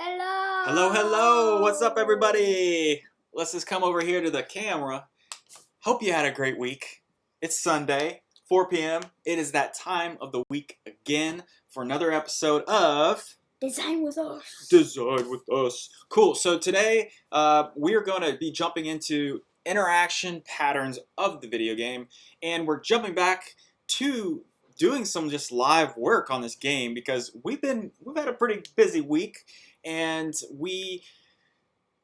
Hello. Hello, hello. What's up, everybody? Let's just come over here to the camera. Hope you had a great week. It's Sunday, 4 p.m. It is that time of the week again for another episode of Design with Us. Design with Us. Cool. So today we are going to be jumping into interaction patterns of the video game, and we're jumping back to doing some just live work on this game because we've had a pretty busy week, and we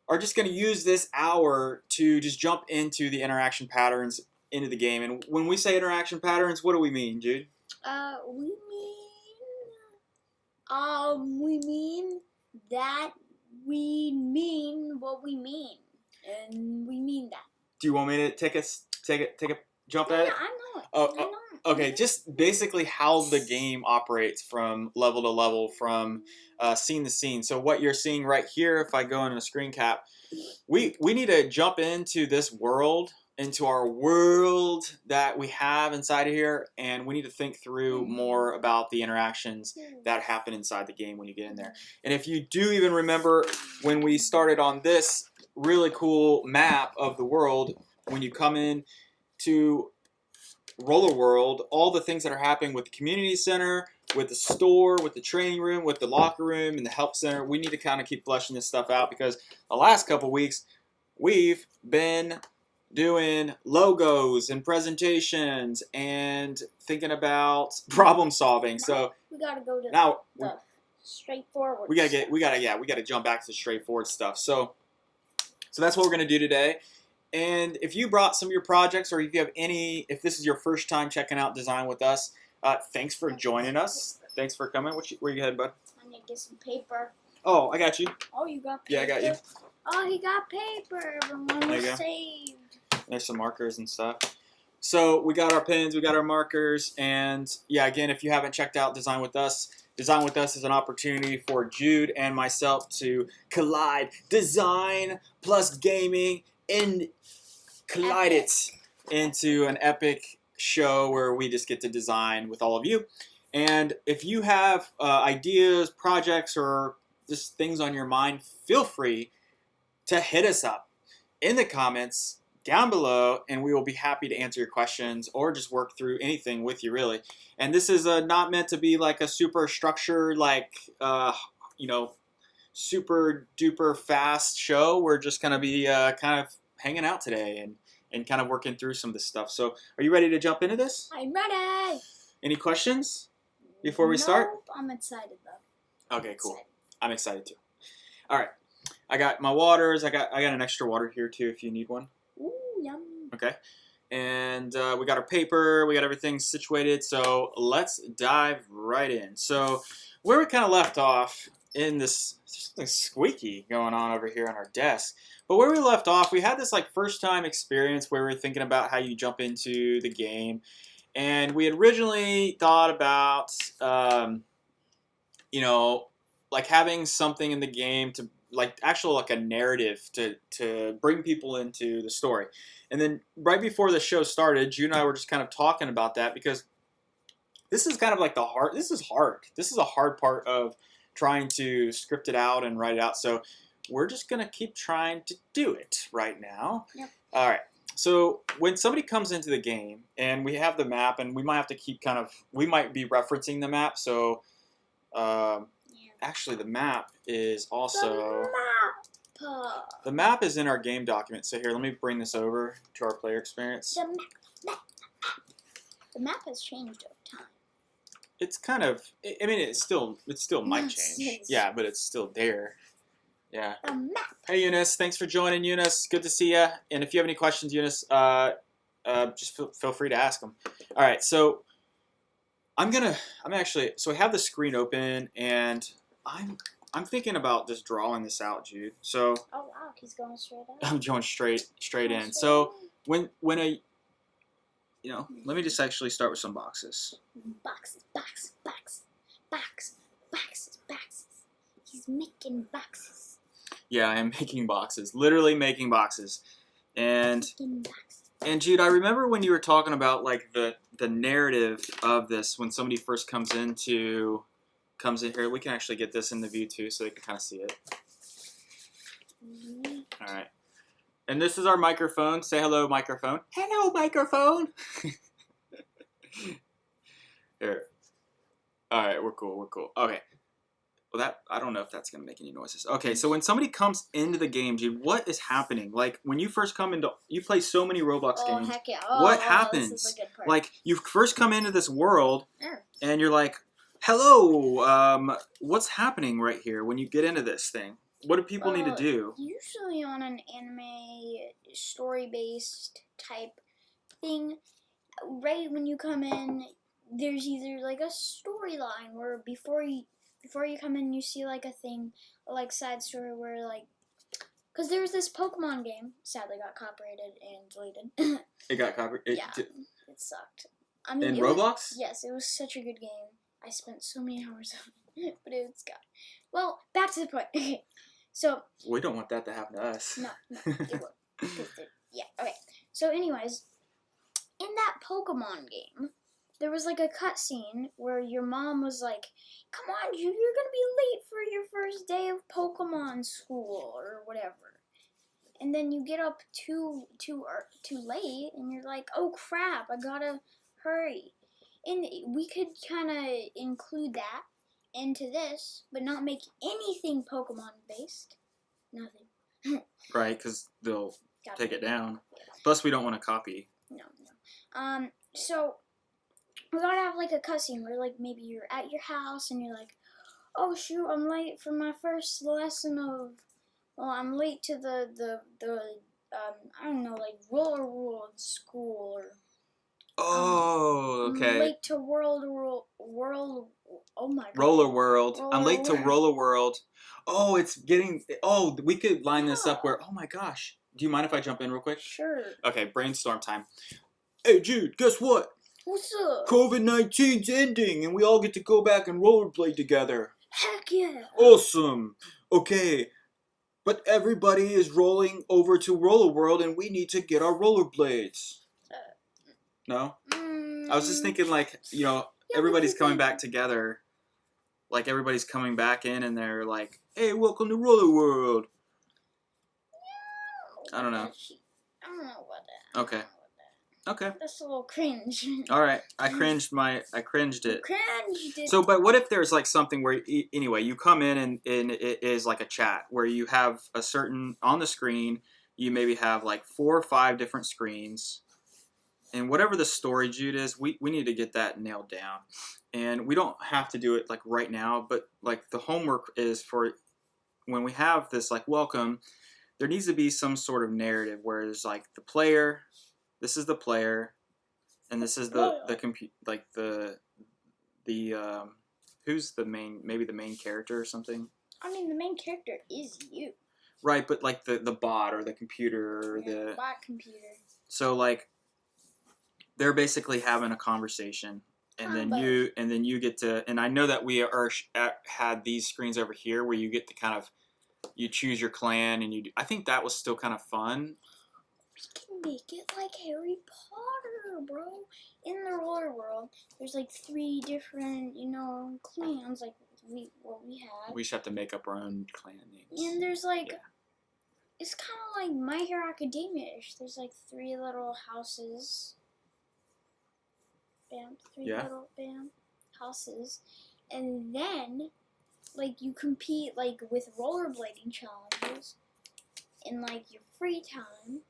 are just going to use this hour to just jump into the interaction patterns into the game. And when we say interaction patterns, what do we mean, Jude? We mean that we mean what we mean, and we mean that. Do you want me to take a jump at it? I know it. Oh, I know it. Okay, just basically how the game operates from level to level, from scene to scene. So what you're seeing right here, if I go into a screen cap, we need to jump into this world, into our world that we have inside of here, and we need to think through more about the interactions that happen inside the game when you get in there. And if you do even remember when we started on this really cool map of the world, when you come in to Rollerworld, all the things that are happening with the community center, with the store, with the training room, with the locker room, and the help center, we need to kind of keep fleshing this stuff out because the last couple weeks we've been doing logos and presentations and thinking about problem solving. So we gotta go to now the straightforward. we gotta jump back to the straightforward stuff. So that's what we're gonna do today. And if you brought some of your projects, or if you have if this is your first time checking out Design with Us, thanks for joining us. Thanks for coming. Where you headed, bud? I'm gonna get some paper. Oh, I got you. Oh, you got paper? Yeah, I got you. Oh, he got paper. Everyone There you was go. saved. There's some markers and stuff. So we got our pens, we got our markers, and yeah, again, if you haven't checked out Design with Us is an opportunity for Jude and myself to collide design plus gaming and collide it into an epic show where we just get to design with all of you. And if you have ideas, projects, or just things on your mind, feel free to hit us up in the comments down below, and we will be happy to answer your questions or just work through anything with you, really. And this is not meant to be like a super structured, like, super duper fast show. We're just going to be kind of hanging out today and kind of working through some of this stuff. So are you ready to jump into this? I'm ready. Any questions before we start? Nope, I'm excited though. Okay, cool. I'm excited too. All right. I got my waters. I got an extra water here too if you need one. Ooh, yum. Okay. And we got our paper. We got everything situated. So let's dive right in. So where we kind of left off in this, there's something squeaky going on over here on our desk. But where we left off, we had this like first time experience where we were thinking about how you jump into the game. And we had originally thought about, like having something in the game to like a narrative to bring people into the story. And then right before the show started, Jude and I were just kind of talking about that because this is kind of like this is hard. This is a hard part of trying to script it out and write it out. So we're just going to keep trying to do it right now. Yep. All right. So when somebody comes into the game and we have the map, and we might have to keep we might be referencing the map. So actually the map is also... The map is in our game document. So here, let me bring this over to our player experience. The map has changed over time. It's kind of, I mean, it still might change. Yeah, but it's still there. Yeah. The map. Hey, Eunice. Thanks for joining, Eunice. Good to see you. And if you have any questions, Eunice, just feel free to ask them. All right. So so I have the screen open, and I'm thinking about just drawing this out, Jude. So. Oh wow, he's going straight up. I'm going straight in. So when let me just actually start with some boxes. Boxes. He's making boxes. Yeah, I am making boxes. Literally making boxes. And Jude, I remember when you were talking about like the narrative of this when somebody first comes into comes in here. We can actually get this in the view too, so they can kind of see it. All right. And this is our microphone. Say hello, microphone. Hello, microphone. Here. All right, we're cool. We're cool. Okay. Well, that I don't know if that's gonna make any noises. Okay, so when somebody comes into the game, Jude, what is happening? Like when you first come into, you play so many Roblox games. Heck yeah! What This happens? is a good part. Like you first come into this world, Yeah. and you're like, "Hello, what's happening right here?" When you get into this thing, what do people need to do? Usually on an anime story-based type thing, right when you come in, there's either like a storyline where before you come in, you see like a thing, like side story where like, because there was this Pokemon game, sadly got copyrighted and deleted. It got copyrighted. Yeah, it sucked. I mean, In Roblox? Yes, it was such a good game. I spent so many hours on it, but it's got. Well, back to the point. Okay, so. We don't want that to happen to us. No, it would. Yeah, okay. So, anyways, in that Pokemon game, there was like a cutscene where your mom was like, "Come on, Jude, you're gonna be late for your first day of Pokemon school or whatever." And then you get up too late, and you're like, "Oh crap, I gotta hurry." And we could kind of include that into this, but not make anything Pokemon based. Nothing. Right, because they'll take it down. Plus, we don't want to copy. No. So we gotta have like a cutscene where like maybe you're at your house and you're like, "Oh shoot, I'm late for my first lesson of." Well, I'm late to the I don't know, like Rollerworld school or. Oh, okay. I'm late to world. Oh my god. Rollerworld. I'm late to Rollerworld. Rollerworld. Oh, it's getting. Oh, we could line this up where. Oh my gosh. Do you mind if I jump in real quick? Sure. Okay, brainstorm time. Hey, Jude, guess what? What's up? COVID-19's ending, and we all get to go back and rollerblade together. Heck yeah. Awesome. Okay, but everybody is rolling over to Rollerworld, and we need to get our rollerblades. No? I was just thinking, like, everybody's coming back together. Like, everybody's coming back in, and they're like, hey, welcome to Rollerworld. I don't know. I don't know about that. Okay. Okay. That's a little cringe. All right. I cringed it. Cringed it. So, but what if there's like something where, anyway, you come in and it is like a chat where you have a certain, on the screen, you maybe have like 4 or 5 different screens. And whatever the story, Jude, is, we need to get that nailed down. And we don't have to do it like right now, but like the homework is for when we have this like welcome, there needs to be some sort of narrative where there's like the player, this is the player, and this is the like the who's the main, maybe the main character or something. I mean, the main character is you. Right, but like the bot or the computer or the bot computer. So like they're basically having a conversation, and then you get to, and I know that we had these screens over here where you get to kind of, you choose your clan, and I think that was still kind of fun. We can make it like Harry Potter, bro. In the Rollerworld, there's like 3 different, clans like we had. We just have to make up our own clan names. And there's like, it's kind of like My Hero Academia-ish. There's like 3 little houses. Bam, 3 little houses, and then like you compete like with rollerblading challenges in like your free time.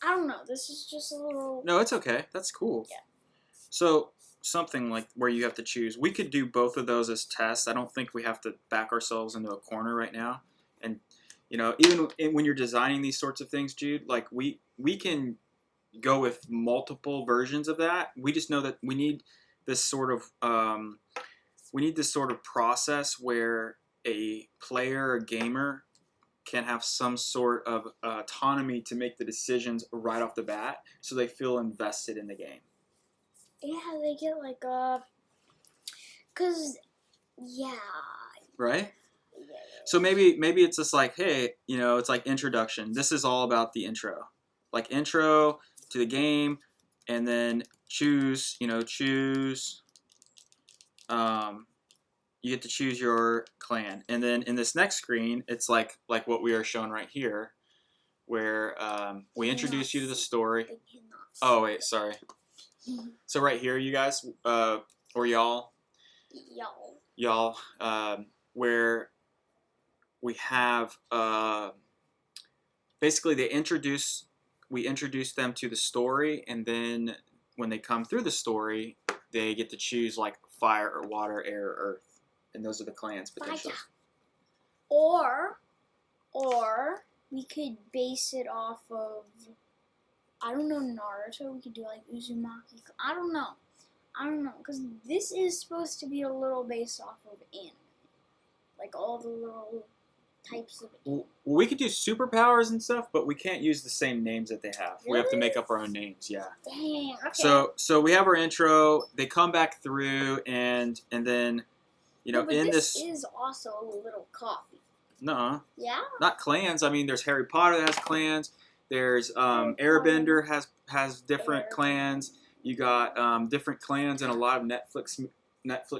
I don't know. This is just a little. No, it's okay. That's cool. Yeah. So something like where you have to choose. We could do both of those as tests. I don't think we have to back ourselves into a corner right now. And even when you're designing these sorts of things, Jude, like we can go with multiple versions of that. We just know that we need this sort of process where a player, a gamer, can have some sort of autonomy to make the decisions right off the bat, so they feel invested in the game. Yeah, they get like Right. So maybe it's just like, hey, it's like introduction. This is all about the intro, like intro to the game, and then choose you get to choose your clan, and then in this next screen, it's like what we are showing right here, where we introduce you to the story. Oh wait, sorry. So right here, you guys, or y'all, where we have basically we introduce them to the story, and then when they come through the story, they get to choose like fire or water, air, or earth, and those are the clans potentially. Or we could base it off of, I don't know, Naruto. We could do like Uzumaki. I don't know, because this is supposed to be a little based off of anime, like all the little types of anime. Well, we could do superpowers and stuff, but we can't use the same names that they have. Really? We have to make up our own names. Yeah. Dang. Okay. So we have our intro. They come back through, and then, but this is also a little coffee. No. Yeah. Not clans. I mean, there's Harry Potter that has clans. There's Airbender has different clans. You got different clans in a lot of Netflix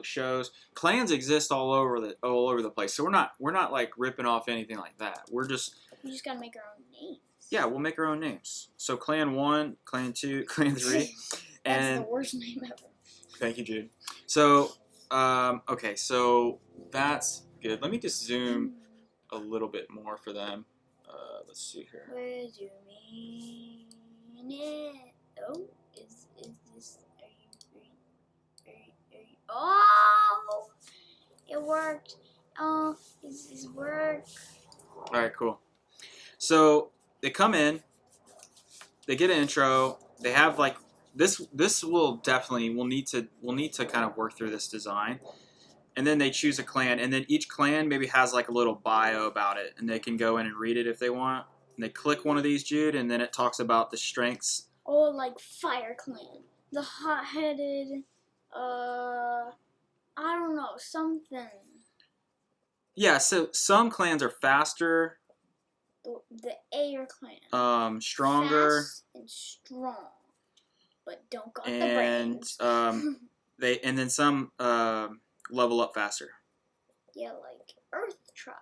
shows. Clans exist all over the place. So we're not like ripping off anything like that. We just gotta make our own names. Yeah, we'll make our own names. So Clan 1, Clan 2, Clan 3. That's the worst name ever. Thank you, Jude. So okay, so that's good. Let me just zoom a little bit more for them. Let's see here. Where do you mean it? Oh, is this? Are you? Oh, it worked. Oh, is this work? All right, cool. So they come in, they get an intro. They have like this. This will definitely we'll need to kind of work through this design. And then they choose a clan, and then each clan maybe has like a little bio about it, and they can go in and read it if they want. And they click one of these, Jude, and then it talks about the strengths. Oh, like Fire Clan, the hot-headed, I don't know, something. Yeah, so some clans are faster. The Air Clan. Stronger. Fast and strong, but don't got and, the brains. And then some level up faster. Yeah, like Earth Tribe.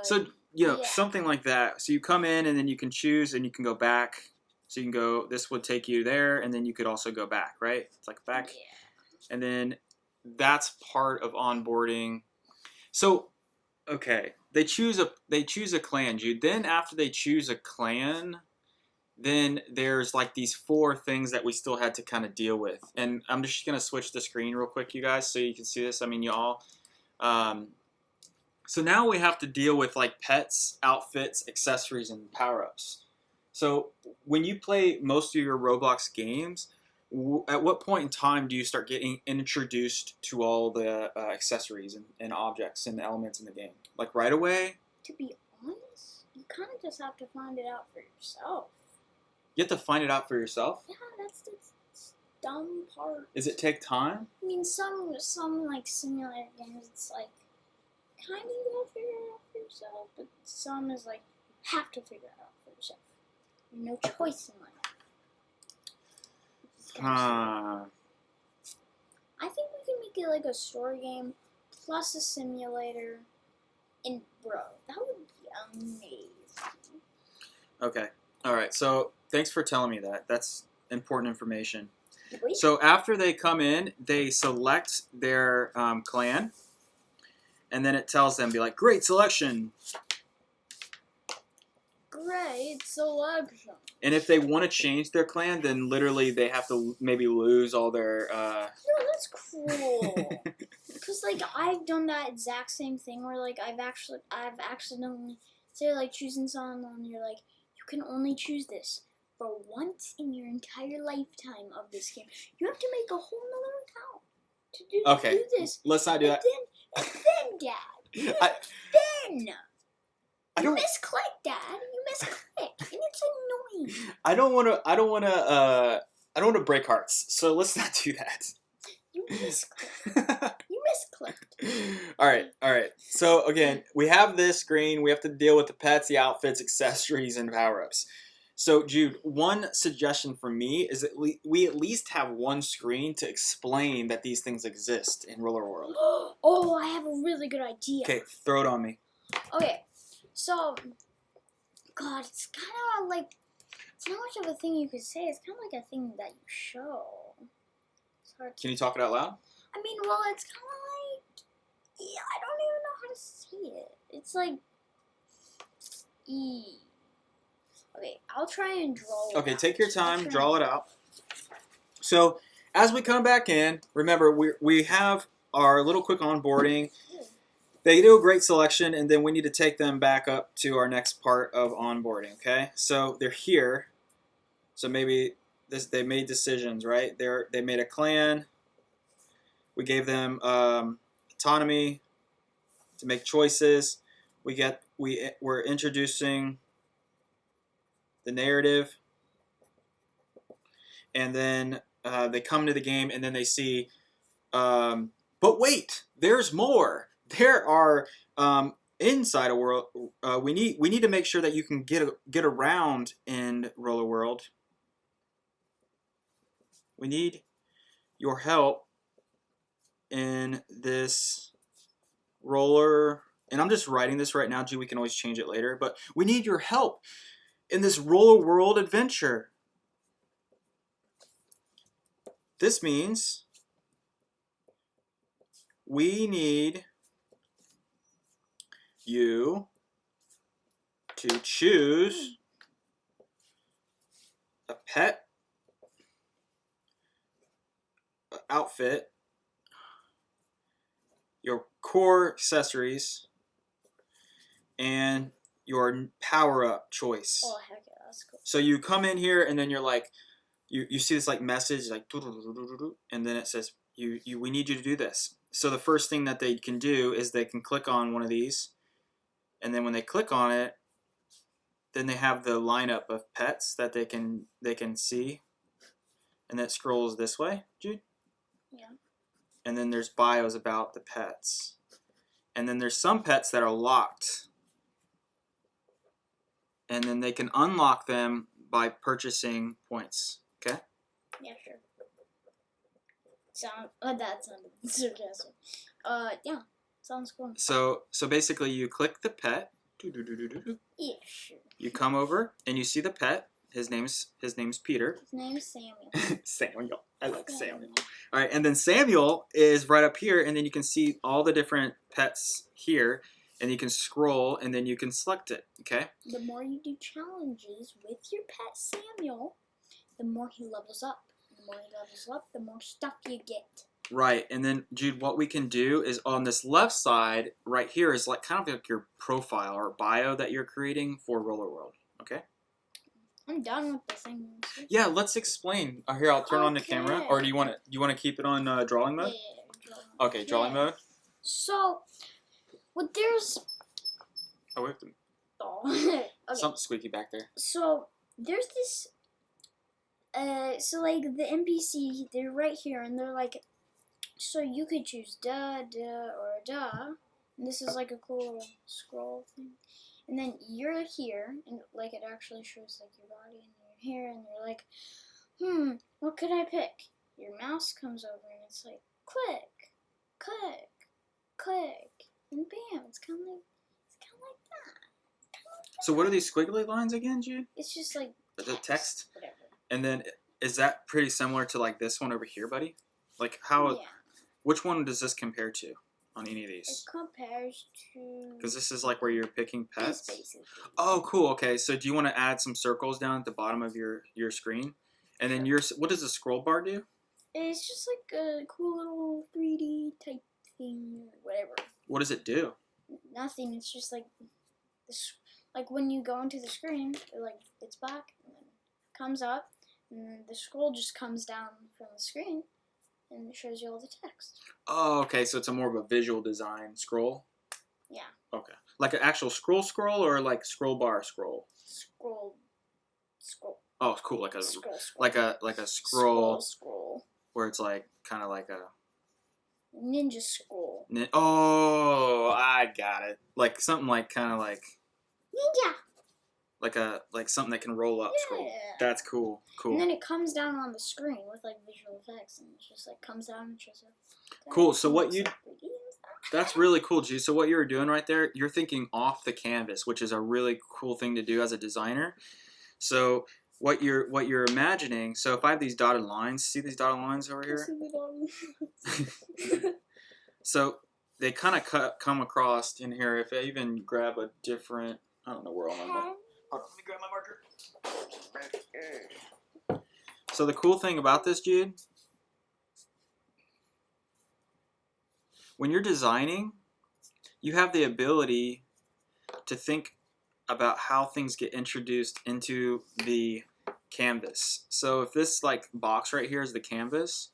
So, something like that. So you come in and then you can choose and you can go back. So you can go, this would take you there, and then you could also go back, right? It's like back. Yeah. And then that's part of onboarding. So, okay, they choose a clan, Jude. Then after they choose a clan, then there's like these 4 things that we still had to kind of deal with. And I'm just going to switch the screen real quick, you guys, so you can see this. I mean, y'all. So now we have to deal with like pets, outfits, accessories, and power-ups. So when you play most of your Roblox games, at what point in time do you start getting introduced to all the accessories and objects and elements in the game? Like right away? To be honest, you kind of just have to find it out for yourself. You have to find it out for yourself? Yeah, that's the dumb part. Does it take time? I mean, some like simulator games, it's like kind of you gotta figure it out for yourself, but some is like have to figure it out for yourself. No choice in life. I think we can make it like a story game plus a simulator, and bro, that would be amazing. Okay. All right. So thanks for telling me that. That's important information. Wait. So after they come in, they select their clan, and then it tells them, be like, great selection. Great selection. And if they want to change their clan, then literally they have to maybe lose all their... No, that's cruel. Because, like, I've done that exact same thing where, like, I've accidentally, say, like, choosing someone, and you're like, you can only choose this for once in your entire lifetime of this game. You have to make a whole nother account to do this. Let's not do that. And then, Dad, you misclick, Dad. You misclick, and it's annoying. I don't want to break hearts. So let's not do that. You misclicked. You misclicked. All right. So again, we have this screen. We have to deal with the pets, the outfits, accessories, and power-ups. So, Jude, one suggestion for me is that we at least have one screen to explain that these things exist in Rollerworld. Oh, I have a really good idea. Okay, throw it on me. Okay, so, God, it's kind of like, it's not much of a thing you could say. It's kind of like a thing that you show. It's hard to... Can you talk it out loud? I mean, well, it's kind of like, yeah, I don't even know how to say it. It's like, Okay, I'll try and draw it Okay, out. take your time, draw it out. So, as we come back in, remember, we have our little quick onboarding. They do a great selection, and then we need to take them back up to our next part of onboarding, okay? So, they're here. So, maybe they made decisions, right? They made a clan. We gave them autonomy to make choices. We're introducing the narrative, and then they come into the game, and then they see. But wait, there's more. There are inside a world. We need to make sure that you can get around in Rollerworld. We need your help in this roller. And I'm just writing this right now, G. We can always change it later. But we need your help in this Rollerworld adventure. This means we need you to choose a pet, outfit, your core accessories, and your power-up choice. Oh, heck yeah, that's cool. So you come in here, and then you're like, you see this like message, like, and then it says, we need you to do this. So the first thing that they can do is they can click on one of these, and then when they click on it, then they have the lineup of pets that they can see, and that scrolls this way, Jude. Yeah. And then there's bios about the pets, and then there's some pets that are locked, and then they can unlock them by purchasing points. Okay. Yeah, sure. That sounded sarcastic. Yeah, sounds cool. So basically, you click the pet. Yeah, sure. You come over and you see the pet. His name's Peter. His name is Samuel. Samuel. I like Samuel. All right, and then Samuel is right up here, and then you can see all the different pets here, and you can scroll, and then you can select it. Okay. The more you do challenges with your pet Samuel, the more he levels up. The more he levels up, the more stuff you get. Right, and then Jude, what we can do is on this left side right here is like kind of like your profile or bio that you're creating for Rollerworld. Okay. I'm done with the thing. Yeah, let's explain. Here, I'll turn on the camera, or do you want to keep it on drawing mode? Yeah, drawing mode. Okay, drawing mode. So, there's. Oh, we have to. Oh. Okay. Something squeaky back there. So there's this. So like the NPC, they're right here, and they're like, so you could choose da, or da. And this is like a cool little scroll thing. And then you're here, and like it actually shows like your body, and you're here, and you're like, what could I pick? Your mouse comes over, and it's like, click, click, click, and bam, it's kind of like that. So what are these squiggly lines again, Jude? It's just like the text. Whatever. And then is that pretty similar to like this one over here, buddy? Like how? Yeah. Which one does this compare to on any of It these? compares to. Because this is like where you're picking pets. Basically. Oh, cool. Okay, so do you want to add some circles down at the bottom of your screen? And then what does the scroll bar do? It's just like a cool little 3D type thing, or whatever. What does it do? Nothing. It's just like this. Like when you go into the screen, it's back, and then it comes up, and then the scroll just comes down from the screen, and it shows you all the text. Oh, okay. So it's a more of a visual design scroll. Yeah. Okay. Like an actual scroll, or like scroll bar scroll. Scroll. Oh, cool. Like a Scroll. like a scroll. Scroll. Where it's like kind of like a Ninja scroll. Oh, I got it. Like something like kind of like Ninja. like something that can roll up scroll. Yeah. That's cool. Cool. And then it comes down on the screen with like visual effects, and it just like comes down and shows up. Cool. So what you that's really cool, Jude. So what you were doing right there, you're thinking off the canvas, which is a really cool thing to do as a designer. So what you're imagining. So if I have these dotted lines, see these dotted lines over here? So they kind of come across in here. If I even grab a different, I don't know where all my marker. Hold on, let me grab my marker. So the cool thing about this, Jude, when you're designing, you have the ability to think about how things get introduced into the canvas. So if this like box right here is the canvas,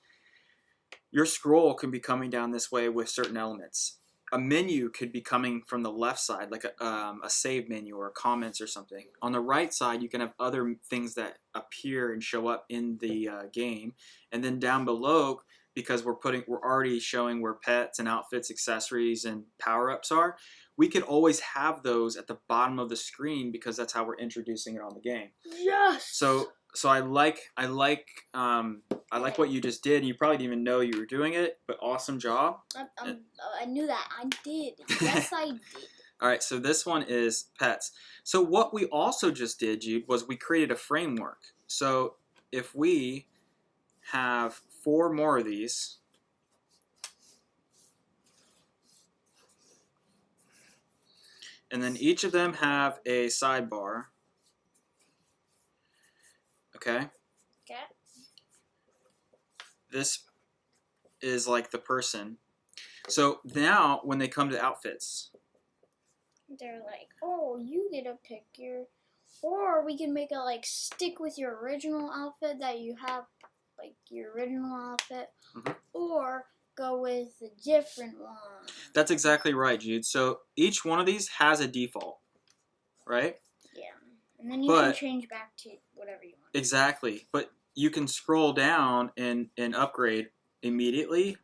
your scroll can be coming down this way with certain elements. A menu could be coming from the left side, like a save menu or comments or something. On the right side, you can have other things that appear and show up in the game. And then down below, because we're already showing where pets and outfits, accessories, and power-ups are, we could always have those at the bottom of the screen because that's how we're introducing it on the game. Yes. So I like what you just did. You probably didn't even know you were doing it, but awesome job. I knew that. I did. Yes, I did. All right, so this one is pets. So what we also just did, Jude, was we created a framework. So if we have 4 more of these, and then each of them have a sidebar. Okay? Okay. This is like the person. So now when they come to outfits, they're like, oh, you get to pick your, or we can make it like stick with your original outfit that you have, like your original outfit, or go with a different one. That's exactly right, Jude. So each one of these has a default, right? Yeah. And then you can change back to whatever you want. Exactly. But you can scroll down and upgrade immediately.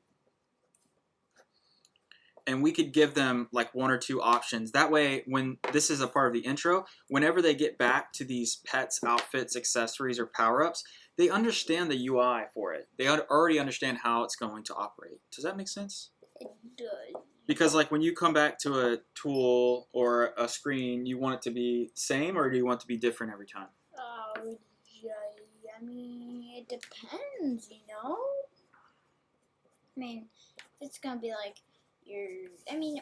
And we could give them like 1 or 2 options. That way, when this is a part of the intro, whenever they get back to these pets, outfits, accessories, or power-ups, they understand the UI for it. They already understand how it's going to operate. Does that make sense? It does. Because like when you come back to a tool or a screen, you want it to be same or do you want it to be different every time? I mean, it depends, you know? I mean, it's going to be like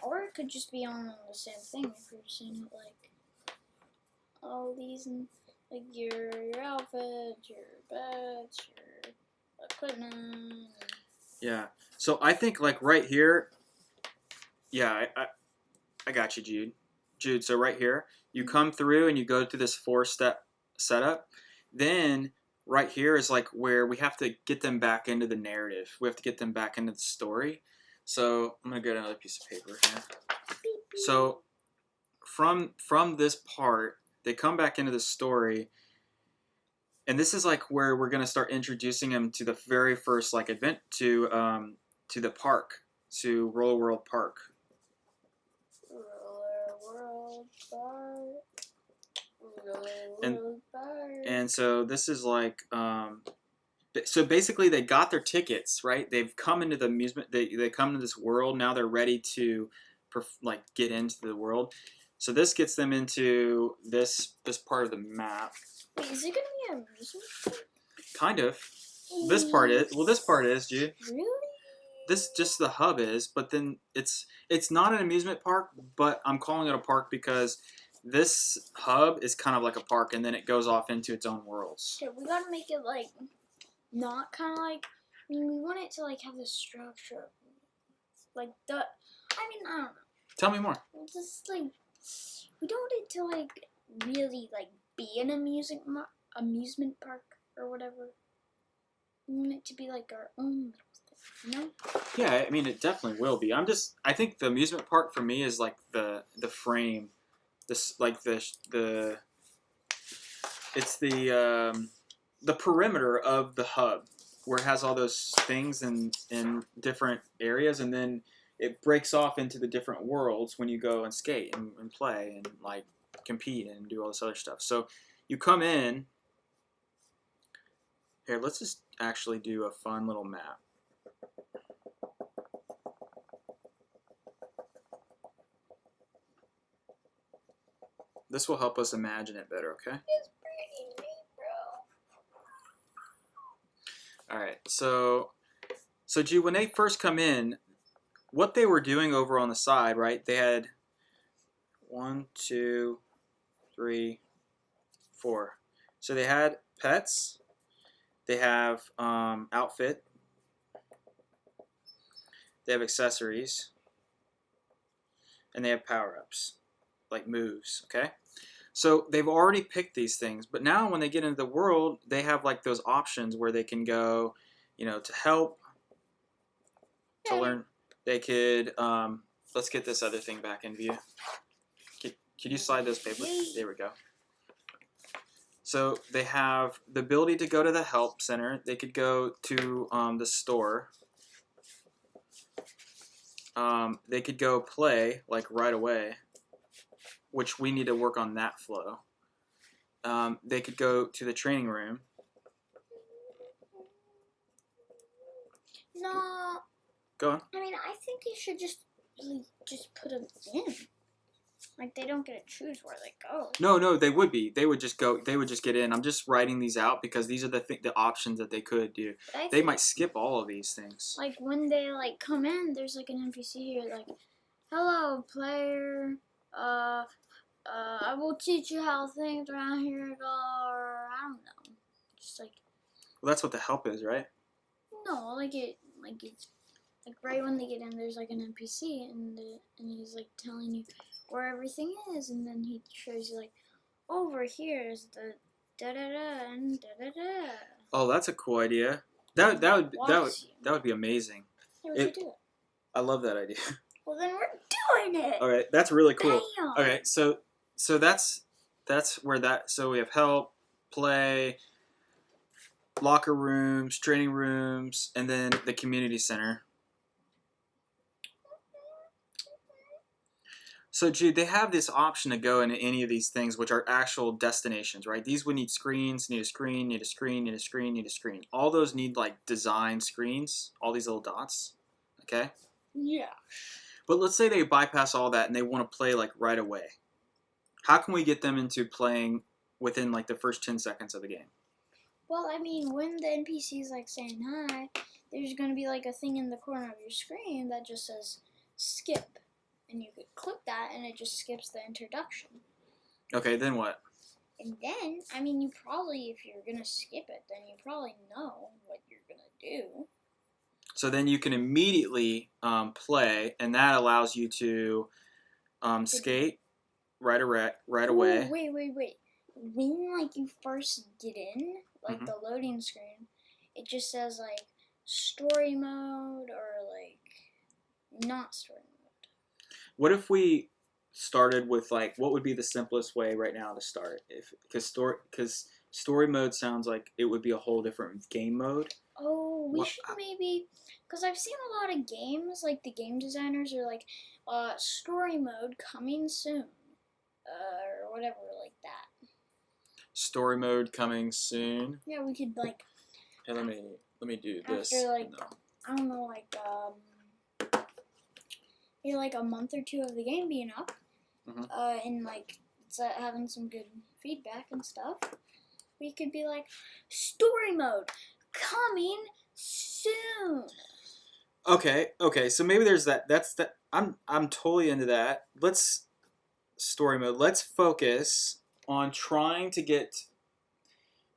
or it could just be on the same thing if you're seeing it like all these and like your outfit, your beds, your equipment. Yeah. So I think like right here, yeah, I got you, Jude. Jude, so right here, you come through and you go through this 4-step setup. Then right here is like where we have to get them back into the narrative. We have to get them back into the story. So I'm going to get another piece of paper here. So from this part, they come back into the story. And this is like where we're going to start introducing them to the very first like event to the park, to Rollerworld Park. Rollerworld Park. And so this is like so basically they got their tickets, right? They've come into the amusement. They come into this world. Now they're ready to like get into the world. So this gets them into this part of the map. Wait, is it gonna be an amusement park? Kind of. This part is. Well, this part is, Jude. Really? This just the hub is, but then it's not an amusement park, but I'm calling it a park because this hub is kind of like a park, and then it goes off into its own worlds. Okay, we gotta make it like not kind of like. I mean, we want it to like have the structure, like the. I mean, I don't know. Tell me more. Just like we don't want it to like really like be an amusement park or whatever. We want it to be like our own little thing, you know? Yeah, I mean it definitely will be. I think the amusement park for me is like the frame, this like the it's the perimeter of the hub where it has all those things in different areas, and then it breaks off into the different worlds when you go and skate and play and like compete and do all this other stuff. So you come in. Here, let's just actually do a fun little map. This will help us imagine it better, okay? It's pretty neat, bro. All right, so Jude, when they first come in, what they were doing over on the side, right? They had 1, 2, 3, 4. So they had pets. They have outfit. They have accessories. And they have power-ups, like moves, okay? So they've already picked these things, but now when they get into the world, they have like those options where they can go, to help, to learn. They could, let's get this other thing back in view. Could you slide those papers? There we go. So they have the ability to go to the help center. They could go to the store. They could go play like right away, which we need to work on that flow. They could go to the training room. No. Go on. I mean, I think you should just put them in. Like, they don't get to choose where they go. No, they would be. They would just go. They would just get in. I'm just writing these out because these are the options that they could do. They might skip all of these things. Like, when they, like, come in, there's, like, an NPC here, like, hello, player, I will teach you how things around here go, or I don't know. Just, like... Well, that's what the help is, right? No, it's right when they get in, there's, like, an NPC, and he's, like, telling you where everything is, and then he shows you, like, over here is the da-da-da and da-da-da. Oh, that's a cool idea. That would be amazing. Hey, would you do it? I love that idea. Well, then we're doing it. All right, that's really cool. Bam. Okay, so that's where that. So we have help, play, locker rooms, training rooms, and then the community center. So Jude, they have this option to go into any of these things, which are actual destinations, right? These would need screens, need a screen, need a screen, need a screen, need a screen. All those need like design screens, all these little dots, okay? Yeah. But let's say they bypass all that and they want to play like right away. How can we get them into playing within like the first 10 seconds of the game? Well, I mean, when the NPC's like saying hi, there's going to be like a thing in the corner of your screen that just says skip. And you could click that, and it just skips the introduction. Okay, then what? And then, I mean, you probably, if you're going to skip it, then you probably know what you're going to do. So then you can immediately play, and that allows you to skate right away. Wait. When, like, you first get in, like, the loading screen, it just says, like, story mode or, like, not story mode. What if we started with like what would be the simplest way right now to start? Because story mode sounds like it would be a whole different game mode. Oh, we should maybe, because I've seen a lot of games, like the game designers are like, story mode coming soon, or whatever like that. Story mode coming soon. Yeah, we could like. Hey, let me do this. After like I don't know, like maybe like a month or two of the game being up, and like having some good feedback and stuff, we could be like, story mode coming soon. Okay. So maybe there's that. I'm totally into that. Let's story mode. Let's focus on trying to get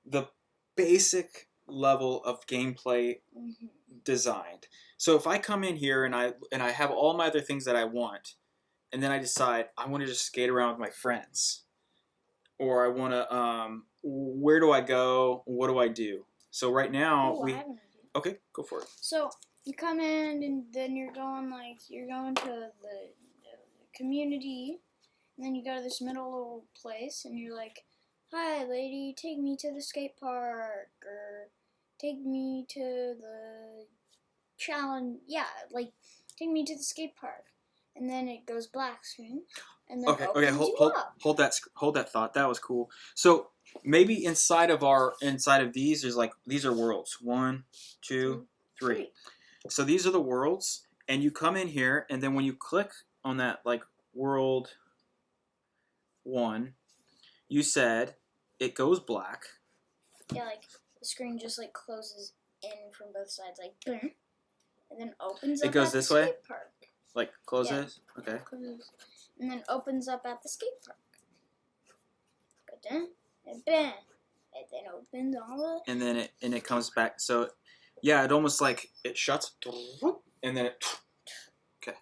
the basic level of gameplay designed. So if I come in here and I have all my other things that I want, and then I decide I want to just skate around with my friends, or I want to where do I go? What do I do? So right now okay, go for it. So you come in and then you're going to the community, and then you go to this middle little place and you're like, hi lady, take me to the skate park, or take me to the challenge, like take me to the skate park. Mm-hmm. and then it goes black screen, and then Okay. opens you up. Hold that thought. That was cool. So maybe inside of these, there's like these are worlds. 1, 2, 3. So these are the worlds, and you come in here, and then when you click on that like world 1, you said it goes black. Yeah, like the screen just like closes in from both sides, like boom, and then opens up. It goes at this the way? skate park. Like closes? Yeah. Okay. Closes, and then opens up at the skate park. Go down and bam, and then opens all the. And then it comes back. So yeah, it almost like it shuts, and then it. Okay.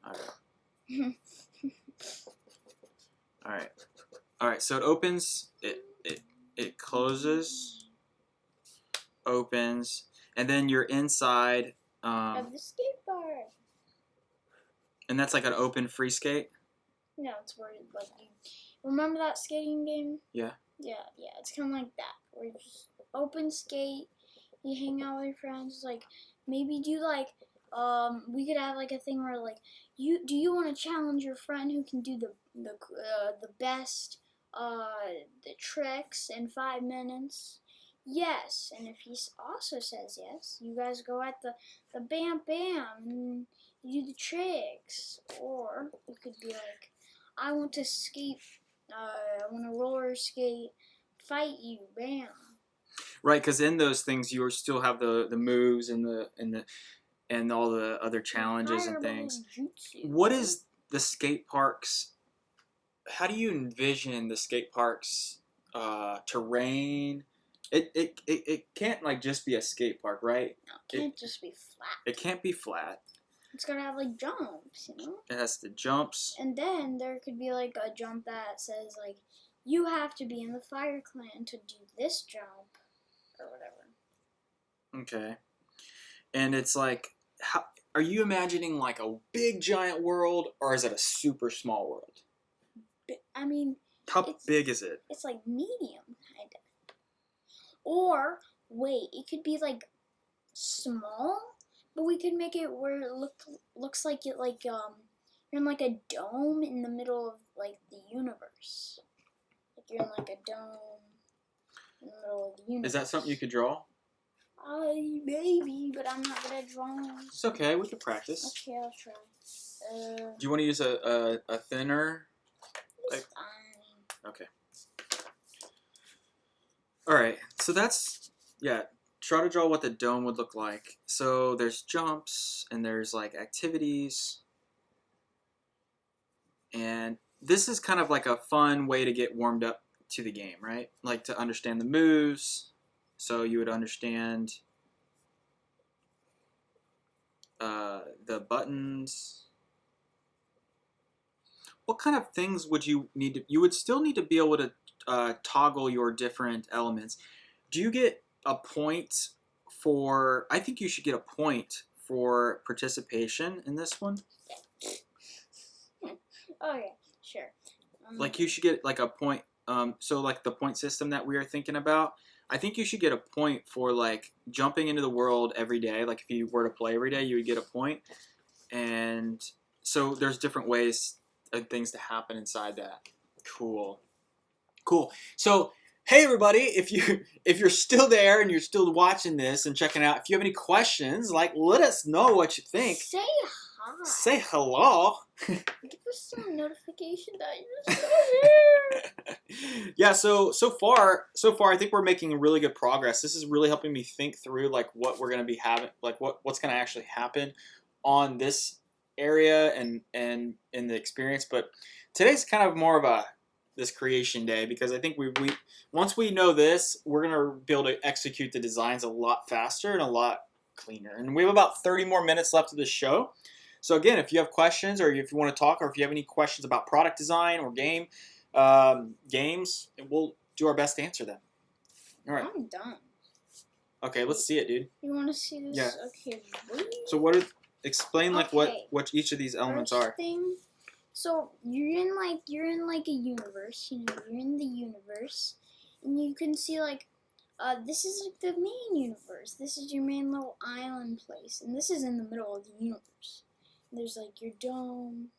All right. All right. All right. So it opens. It closes. Opens, and then you're inside. Of the skate park. And that's like an open free skate. No, it's where like you remember that skating game? Yeah. Yeah. It's kind of like that, where you just open skate, you hang out with your friends, like maybe do like we could have like a thing where like do you want to challenge your friend who can do the best the tricks in 5 minutes? Yes, and if he also says yes, you guys go at the bam bam and you do the tricks. Or it could be like, I want to skate, I want to roller skate, fight you, bam. Right, because in those things you still have the moves and all the other challenges and things. What is the skate parks? How do you envision the skate parks terrain? It can't like just be a skate park, right? No, it can't just be flat. It can't be flat. It's gotta have like jumps, you know? It has the jumps. And then there could be like a jump that says like, you have to be in the Fire Clan to do this jump, or whatever. Okay. And it's like, how are you imagining like a big giant world, or is it a super small world? I mean, how big is it? It's like medium, kind of. Or, wait, it could be like small, but we could make it where it looks like it like you're in like a dome in the middle of like the universe. Like you're in like a dome in the middle of the universe. Is that something you could draw? Maybe, but I'm not good at drawing. It's okay, we could practice. Okay, I'll try. Do you want to use a thinner? Like, okay. Alright, so that's, yeah, try to draw what the dome would look like. So there's jumps, and there's like activities. And this is kind of like a fun way to get warmed up to the game, right? Like to understand the moves. So you would understand the buttons. What kind of things would you need to... You would still need to be able to toggle your different elements. Do you get a point for... I think you should get a point for participation in this one. Oh, yeah, sure. Like you should get like a point... so like the point system that we are thinking about, I think you should get a point for like jumping into the world every day. Like if you were to play every day, you would get a point. And so there's different ways of things to happen inside that. Cool. So hey everybody, if you're still there and you're still watching this and checking out, if you have any questions, like let us know what you think. Say hi. Say hello. Give us some notification that you're still here. Yeah, so far I think we're making really good progress. This is really helping me think through like what we're gonna be having, like what's gonna actually happen on this area and in the experience. But today's kind of more of this creation day, because I think we once we know this, we're gonna be able to execute the designs a lot faster and a lot cleaner. And we have about 30 more minutes left of this show. So again, if you have questions, or if you want to talk, or if you have any questions about product design or games, we'll do our best to answer them. All right. I'm done. Okay, let's see it, dude. You want to see this? Yeah. Okay. Wait. So explain like what each of these elements First are. thing, so you're in like a universe. You know, you're in the universe, and you can see like, this is like the main universe. This is your main little island place, and this is in the middle of the universe. there's like your dome.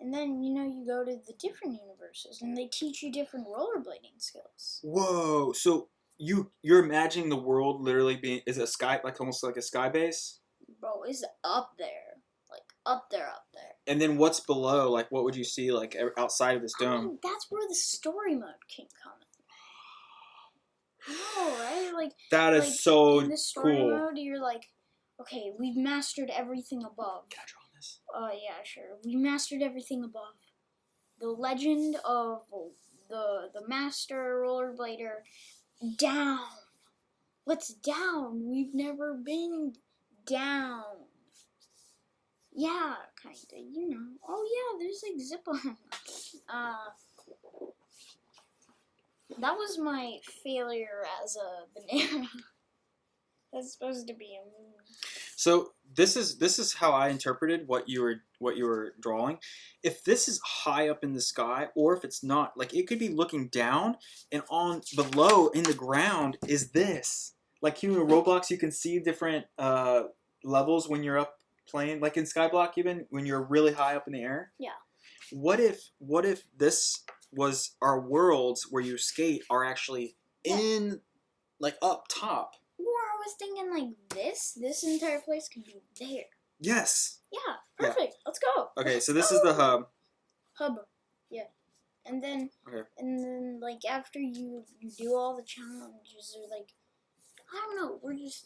And then, you go to the different universes and they teach you different rollerblading skills. Whoa! So you're imagining the world literally being is a sky like almost like a sky base? Bro, it's up there. Like up there. And then what's below? Like what would you see like outside of this I dome? mean, that's where the story mode can come in. No, right? Like that is like so in the story cool. mode, you're like, okay, we've mastered everything above. Can I draw on this? Yeah, sure. We mastered everything above. The legend of the master rollerblader down. What's down? We've never been down. Yeah, kinda, Oh yeah, there's like zip line. That was my failure as a banana. That's supposed to be a moon. So this is how I interpreted what you were drawing. If this is high up in the sky, or if it's not, like it could be looking down, and on below in the ground is this. Like in Roblox, you can see different levels when you're up playing, like in Skyblock, even when you're really high up in the air. Yeah. What if this was our worlds where you skate are actually in like up top? Or I was thinking like this entire place could be there. Yes. Yeah, perfect. Let's go. Okay, so this is the hub. Hub. Yeah. And then like after you do all the challenges, or like I don't know,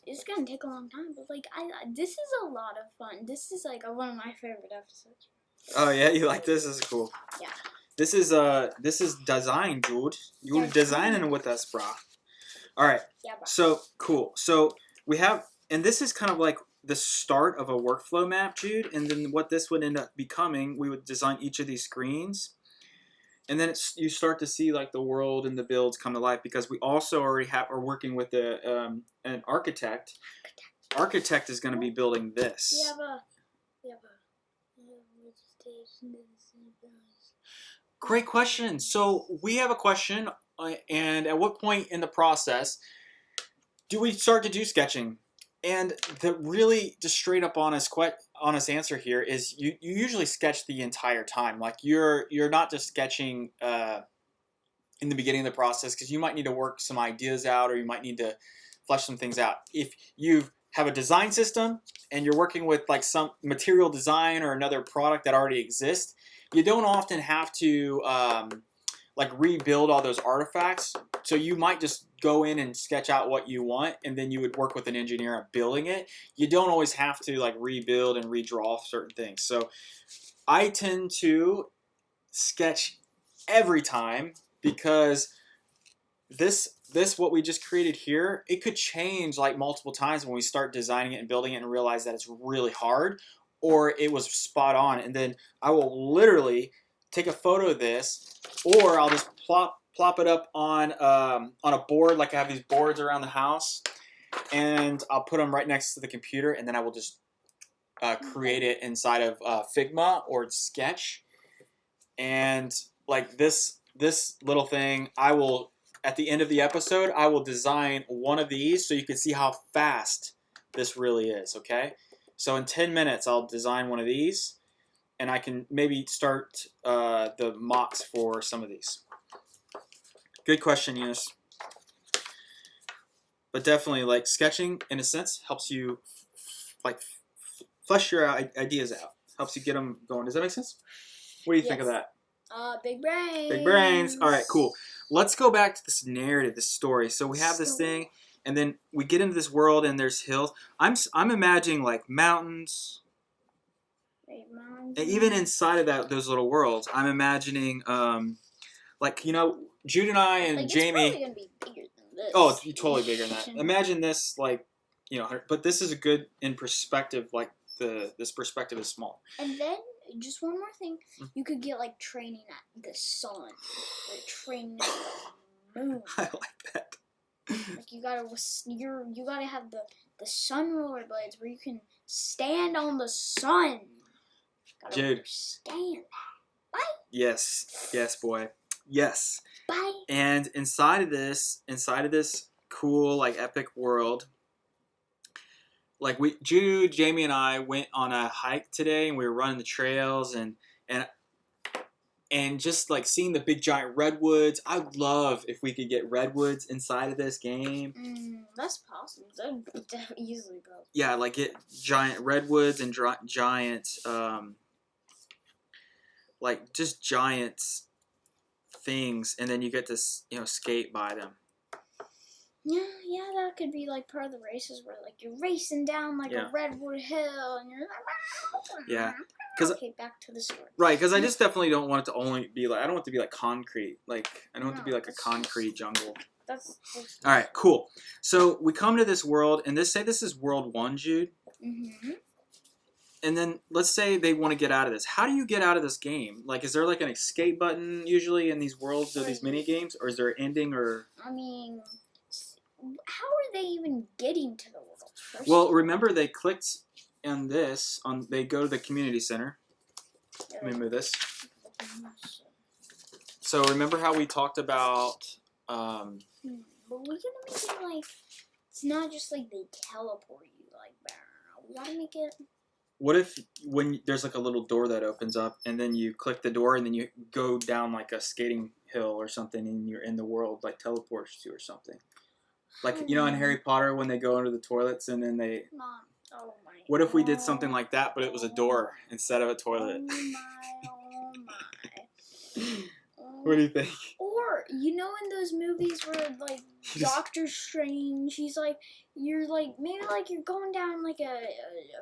it's gonna take a long time, but like this is a lot of fun. This is like one of my favorite episodes. Oh yeah, you like this? This is cool. Yeah. This is design, Jude. You're designing with us, brah. All right. Yeah, bro. So cool. So we have, and this is kind of like the start of a workflow map, Jude. And then what this would end up becoming, we would design each of these screens, and then you start to see like the world and the builds come to life, because we also already are working with an architect. Architect is going to be building this. We have a Great question. So we have a question, and at what point in the process do we start to do sketching? And the really just straight up honest answer here is you usually sketch the entire time. Like you're not just sketching in the beginning of the process, because you might need to work some ideas out, or you might need to flesh some things out. If you have a design system and you're working with like some material design or another product that already exists, you don't often have to like rebuild all those artifacts. So you might just go in and sketch out what you want, and then you would work with an engineer on building it. You don't always have to like rebuild and redraw certain things. So I tend to sketch every time, because this what we just created here, it could change like multiple times when we start designing it and building it and realize that it's really hard, or it was spot on. And then I will literally take a photo of this, or I'll just plop it up on a board. Like I have these boards around the house, and I'll put them right next to the computer, and then I will just create it inside of Figma or Sketch. And like this little thing, I will, at the end of the episode, I will design one of these so you can see how fast this really is, okay? So in 10 minutes, I'll design one of these, and I can maybe start the mocks for some of these. Good question, Eunice. But definitely, like, sketching, in a sense, helps you, like, flesh your ideas out. Helps you get them going. Does that make sense? What do you think of that? Big brains. Big brains. All right, cool. Let's go back to this narrative, this story. So we have this thing, and then we get into this world, and there's hills. I'm imagining like mountains. Wait, mountains. And even inside of those little worlds, I'm imagining like Jude and I and like, Jamie. It's probably gonna be bigger than this. Oh, it's totally bigger than that. Imagine this, like but this is a good in perspective. Like this perspective is small. And then just one more thing, you could get like training at the sun, or training at the moon. I like that. Like you gotta have the sun rollerblades where you can stand on the sun. Gotta Jude. understand that. Bye. Yes, boy. Yes. Bye. And inside of this cool like epic world, like Jude, Jamie, and I went on a hike today, and we were running the trails, and just like seeing the big giant redwoods. I'd love if we could get redwoods inside of this game. That's possible. That's easily possible. Yeah, like get giant redwoods and giant, like just giant things, and then you get to skate by them. Yeah, that could be like part of the races where like you're racing down like a redwood hill, and you're like, yeah. Okay, back to the story. Right, because I just definitely don't want it to only be like, I don't want it to be like concrete. Like, I don't want it to be like a concrete jungle. That's all right, cool. So we come to this world, and this is world 1, Jude. Mm-hmm. And then let's say they want to get out of this. How do you get out of this game? Like, is there like an escape button usually in these worlds or these mini games, or is there an ending or? I mean, how are they even getting to the world? Well, remember they clicked on this. They go to the community center. Let me move this. So remember how we talked about? But we're gonna make it like it's not just like they teleport you like that. We gotta make it. What if when there's like a little door that opens up, and then you click the door, and then you go down like a skating hill or something, and you're in the world, like teleports you or something? Like, in Harry Potter when they go into the toilets and then they... Mom. Oh my. What if we did something like that, but it was a door instead of a toilet? Oh my. What do you think? Or, in those movies where, like, Doctor Strange, he's like, you're like, maybe like you're going down like a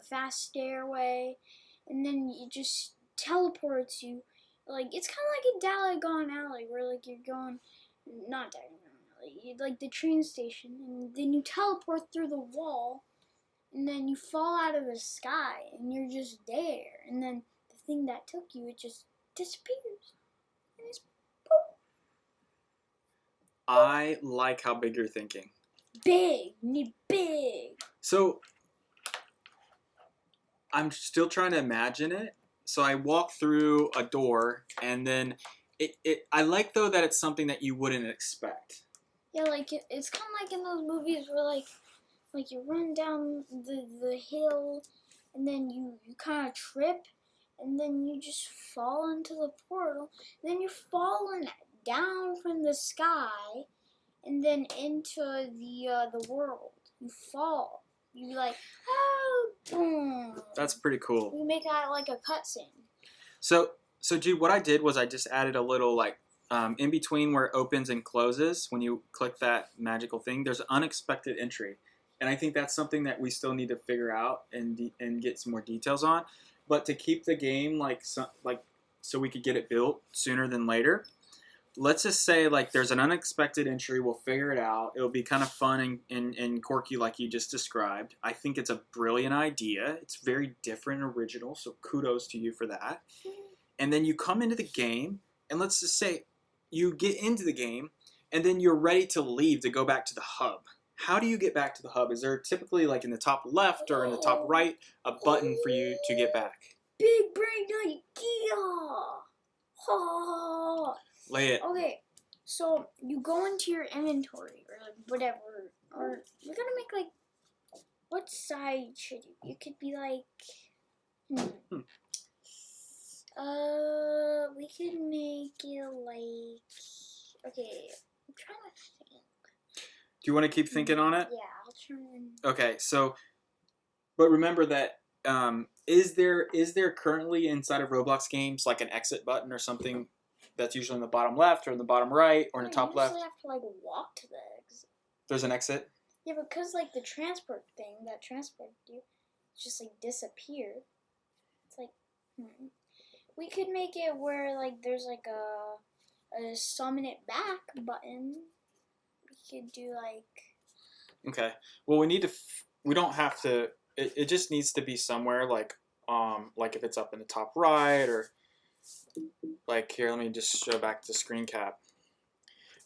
fast stairway, and then it just teleports you. Like, it's kind of like a Diagon Alley where, like, you're going, not Diagon Alley, like the train station, and then you teleport through the wall, and then you fall out of the sky, and you're just there, and then the thing that took you, it just disappears. And it's poof. I like how big you're thinking. Big. Need big. So, I'm still trying to imagine it. So I walk through a door, and then I like, though, that it's something that you wouldn't expect. Yeah, like, it's kind of like in those movies where, like you run down the hill, and then you kind of trip, and then you just fall into the portal, and then you're falling down from the sky, and then into the world. You fall. You like, oh, boom. That's pretty cool. You make that like a cutscene. So Jude, what I did was I just added a little, like, in between where it opens and closes, when you click that magical thing, there's an unexpected entry. And I think that's something that we still need to figure out and get some more details on. But to keep the game, so we could get it built sooner than later, let's just say, like, there's an unexpected entry. We'll figure it out. It'll be kind of fun and quirky like you just described. I think it's a brilliant idea. It's very different and original, so kudos to you for that. And then you come into the game, and let's just say you get into the game, and then you're ready to leave to go back to the hub. How do you get back to the hub? Is there typically, like, in the top left or in the top right, a button for you to get back? Big brain idea! Oh. Lay it. Okay, so you go into your inventory or like whatever, or we're gonna make like, what side should you? You could be like, we could make it like, okay, I'm trying to think. Do you want to keep thinking on it? Yeah, I'll try and... Okay, so, but remember that, is there currently inside of Roblox games like an exit button or something that's usually in the bottom left or in the bottom right or in the top left? You have to like walk to the exit. There's an exit? Yeah, because like the transport thing that transported you just like disappeared. It's like, we could make it where like there's like a summon it back button. We could do like... Okay. Well, we don't have to, it just needs to be somewhere like if it's up in the top right or like here, let me just show back the screen cap.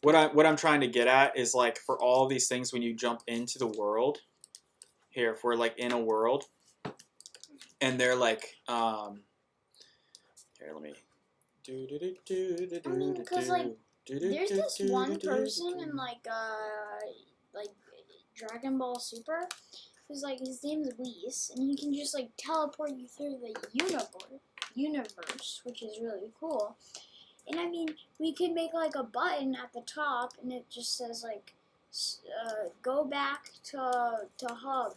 What I'm trying to get at is like for all these things when you jump into the world, here, if we're like in a world and they're like, here, let me I mean, because like there's this one person in like Dragon Ball Super who's like, his name's Whis, and he can just like teleport you through the universe, which is really cool. And I mean, we could make like a button at the top, and it just says like, go back to hub,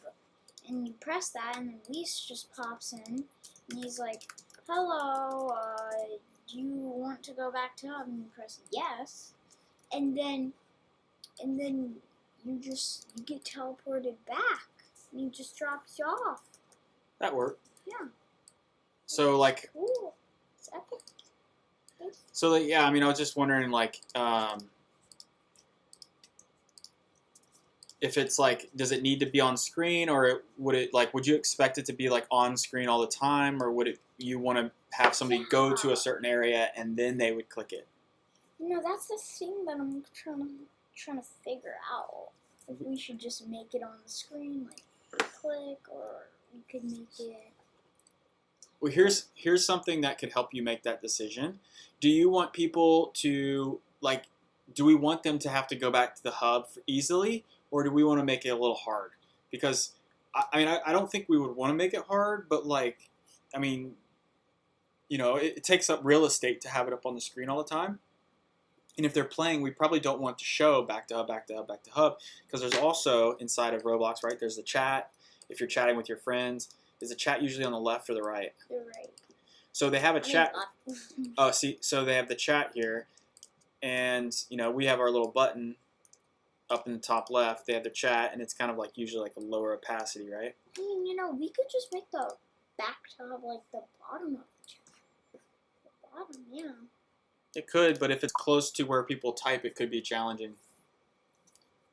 and you press that, and then Whis just pops in, and he's like, hello, do you want to go back to hub? And you press yes, and then you get teleported back, and he just drops you off. That worked. Yeah. So like. Cool. It's epic. So like, yeah, I mean, I was just wondering like, if it's like, does it need to be on screen, or would you expect it to be like on screen all the time, or would you want to have somebody go to a certain area and then they would click it? That's the thing that I'm trying to figure out. If we should just make it on the screen, like click, or we could make it. Well, here's something that could help you make that decision. Do you want people to like? Do we want them to have to go back to the hub easily, or do we want to make it a little hard? Because I don't think we would want to make it hard, but like, I mean, it takes up real estate to have it up on the screen all the time. And if they're playing, we probably don't want to show back to hub, back to hub, back to hub, because there's also inside of Roblox, right? There's the chat. If you're chatting with your friends, is the chat usually on the left or the right? The right. So they have a chat. Oh, see, so they have the chat here, and we have our little button up in the top left. They have the chat, and it's kind of like usually like a lower opacity, right? I mean, we could just make the back tab like the bottom of the chat. The bottom, yeah. It could, but if it's close to where people type, it could be challenging.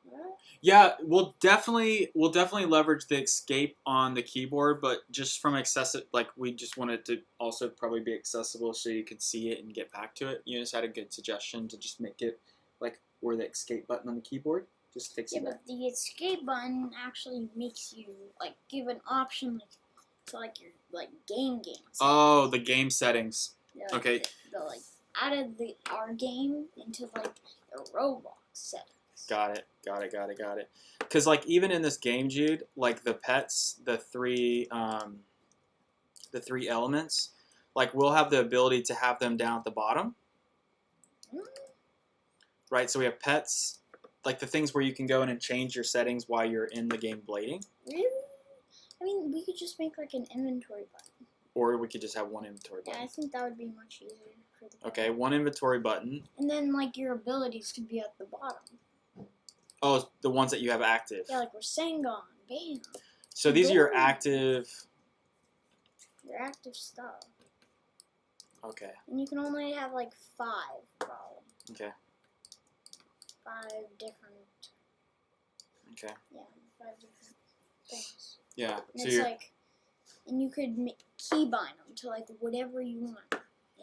What? Yeah, we'll definitely leverage the escape on the keyboard, but just from we just want it to also probably be accessible so you can see it and get back to it. Eunice had a good suggestion to just make it like where the escape button on the keyboard just takes you back. But the escape button actually makes you like give an option like to like your like game settings. Oh, the game settings. Okay. The like added our game into like the Roblox settings. Got it. Because like even in this game, Jude, like the pets, the three elements, like we'll have the ability to have them down at the bottom. Right, so we have pets, like the things where you can go in and change your settings while you're in the game blading. Really? I mean, we could just make like an inventory button. Or we could just have one inventory button. Yeah, I think that would be much easier for the game. Okay, one inventory button. And then like your abilities could be at the bottom. Oh, the ones that you have active. Yeah, like Rasengan, bam. So these are your active... Your active stuff. Okay. And you can only have like 5, probably. Okay. 5 different... Okay. Yeah, 5 different things. Yeah. And so it's like... And you could keybind them to like whatever you want.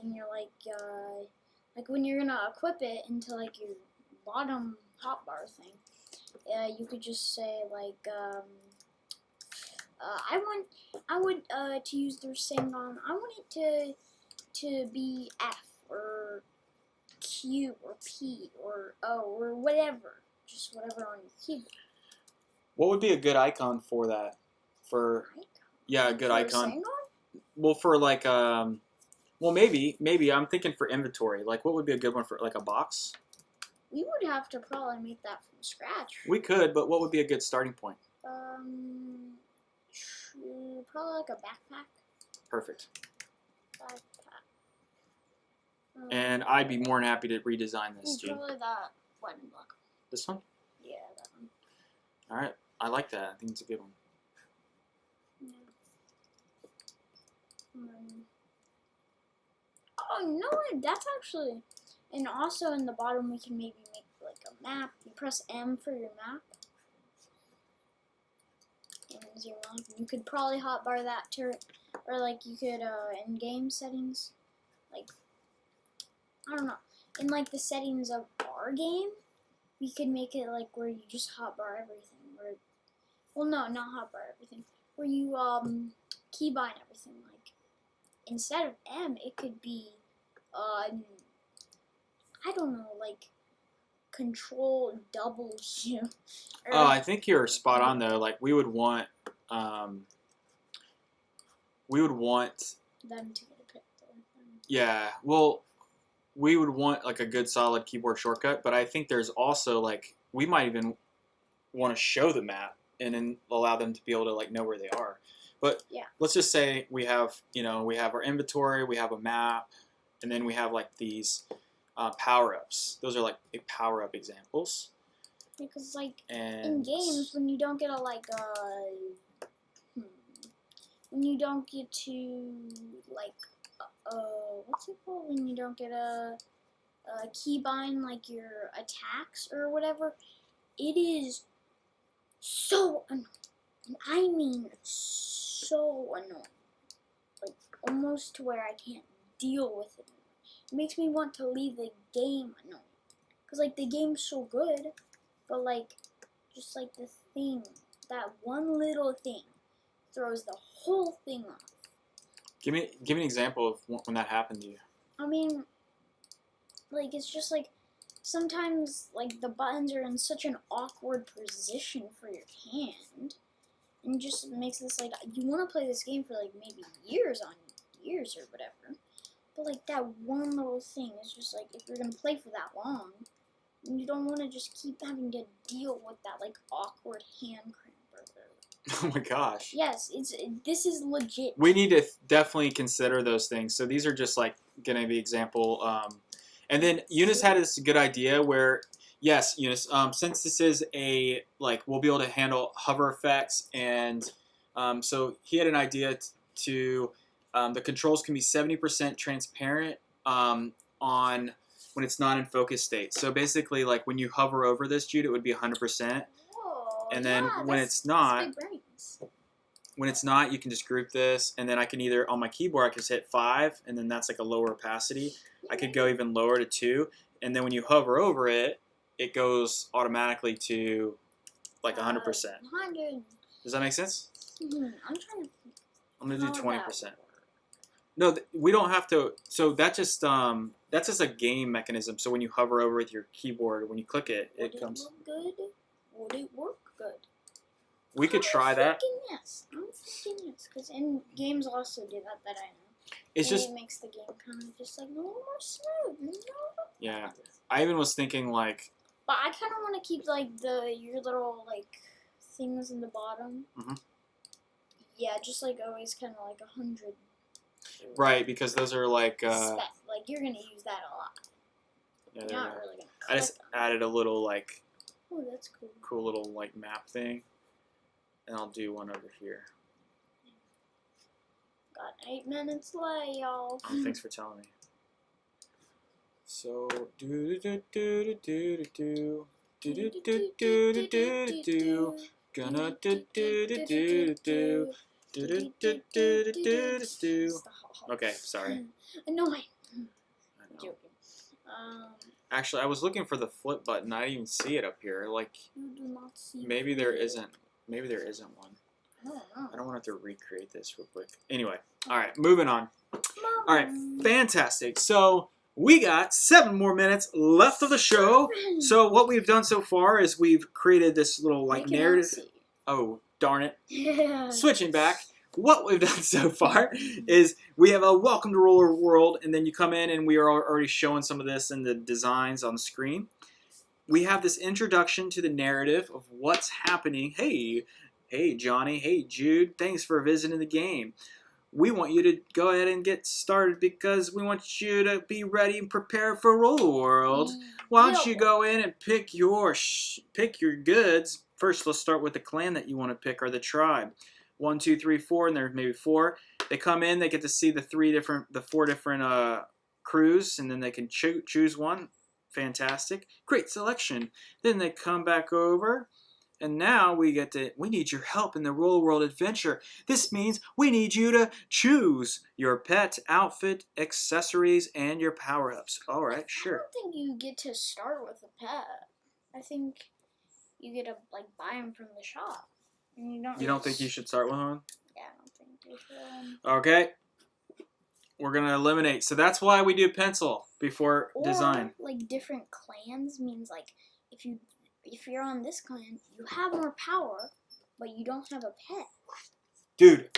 And you're like when you're gonna equip it into like your bottom hotbar thing, you could just say like, I want to use the Rasengan. I want it to be F or Q or P or O or whatever, just whatever on your keyboard. What would be a good icon for that? Yeah, a good icon. Rasengan? Well, for like maybe I'm thinking for inventory. Like, what would be a good one for like a box? We would have to probably make that from scratch. We could, but what would be a good starting point? Probably like a backpack. Perfect. Backpack. And I'd be more than happy to redesign this, Jude. Probably that button block. This one? Yeah, that one. All right. I like that. I think it's a good one. Yeah. Oh, you know what? That's actually... And also in the bottom we can maybe make like a map. You press M for your map. And zoom up. You could probably hotbar that to... Or like you could, in game settings, like... I don't know. In like the settings of our game, we could make it like where you just hotbar everything. Well, no, not hotbar everything. Where you keybind everything. Like instead of M, it could be I don't know, like Control W. Oh, I think you're spot on though. Like we would want we would want them to get a pick. Yeah, well, we would want like a good solid keyboard shortcut, but I think there's also like we might even want to show the map and then allow them to be able to like know where they are. But yeah. Let's just say we have we have our inventory, we have a map, and then we have like these power ups. Those are like big power up examples. Because like and in games, when you don't get a when you don't get to like what's it called when you don't get a keybind like your attacks or whatever, it is so annoying. And I mean so annoying. Like almost to where I can't deal with it. It makes me want to leave the game annoying. Because like the game's so good, but like just like the thing, that one little thing throws the whole thing off. Give me an example of when that happened to you. I mean, like, it's just, like, sometimes, like, the buttons are in such an awkward position for your hand, and it just makes this, like, you want to play this game for, like, maybe years on years or whatever, but, like, that one little thing is just, like, if you're going to play for that long, you don't want to just keep having to deal with that, like, awkward hand cramp or whatever. Oh my gosh. Yes, this is legit. We need to definitely consider those things. So these are just like going to be example. And then Eunice had this good idea where, yes, Eunice, since this is we'll be able to handle hover effects. And so he had an idea to, the controls can be 70% transparent on when it's not in focus state. So basically like when you hover over this, Jude, it would be 100%. And then when it's not, you can just group this, and then I can either on my keyboard I can just hit 5, and then that's like a lower opacity. I could go even lower to 2, and then when you hover over it, it goes automatically to like 100%. 100. Does that make sense? I'm gonna do 20%. No, we don't have to. So that's just a game mechanism. So when you hover over with your keyboard, when you click it, it comes. Good. Would it work good? We could try that. Yes. I'm thinking yes. Because in games also do that I know. It makes the game kind of just like a little more smooth. You know? Yeah. I even was thinking like. But I kind of want to keep like your little like things in the bottom. Mm-hmm. Yeah, just like always kind of like 100. Right, because those are like. Like you're gonna use that a lot. Yeah, you're not really gonna. I just added a little like. Oh, that's cool. Cool little like map thing, and I'll do one over here. Got 8 minutes left, y'all. Oh, thanks for telling me. So do do do do do do do do do do do do gonna do do do do do do do do do do. Okay, sorry. Annoying. I know. Joking. Actually, I was looking for the flip button. I didn't even see it up here. Like, You do not see. maybe there isn't. Maybe there isn't one. I don't know. I don't want to have to recreate this real quick. Anyway, all right, moving on. All right, fantastic. So we got 7 more minutes left of the show. So what we've done so far is we've created this little like narrative. Oh, darn it. Yeah. Switching back. What we've done so far is we have a welcome to Rollerworld, and then you come in and we are already showing some of this in the designs on the screen. We have this introduction to the narrative of what's happening. Hey Johnny, hey Jude, thanks for visiting the game. We want you to go ahead and get started because we want you to be ready and prepared for Rollerworld. Why don't you go in and pick your goods. First, let's start with the clan that you want to pick or the tribe. 1, 2, 3, 4, and there's maybe 4. They come in, they get to see the 4 different crews, and then they can choose one. Fantastic. Great selection. Then they come back over, and now we need your help in the Rollerworld adventure. This means we need you to choose your pet, outfit, accessories, and your power-ups. All right, sure. I don't think you get to start with a pet. I think you get to like buy them from the shop. You don't think you should start with one? Yeah, I don't think you should. Okay. We're going to eliminate. So that's why we do pencil before design. Like different clans means like if you're on this clan, you have more power, but you don't have a pet. Dude,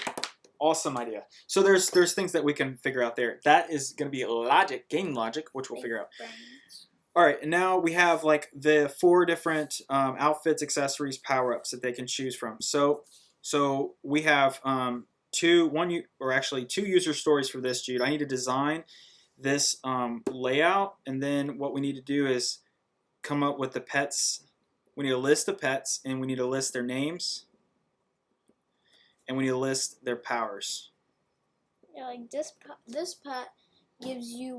awesome idea. So there's things that we can figure out there. That is going to be logic, game logic, which we'll figure out. Brains. All right, and now we have like the 4 different outfits, accessories, power-ups that they can choose from. So we have 2 user stories for this, Jude. I need to design this layout, and then what we need to do is come up with the pets. We need to list the pets, and we need to list their names, and we need to list their powers. Yeah, like this pet gives you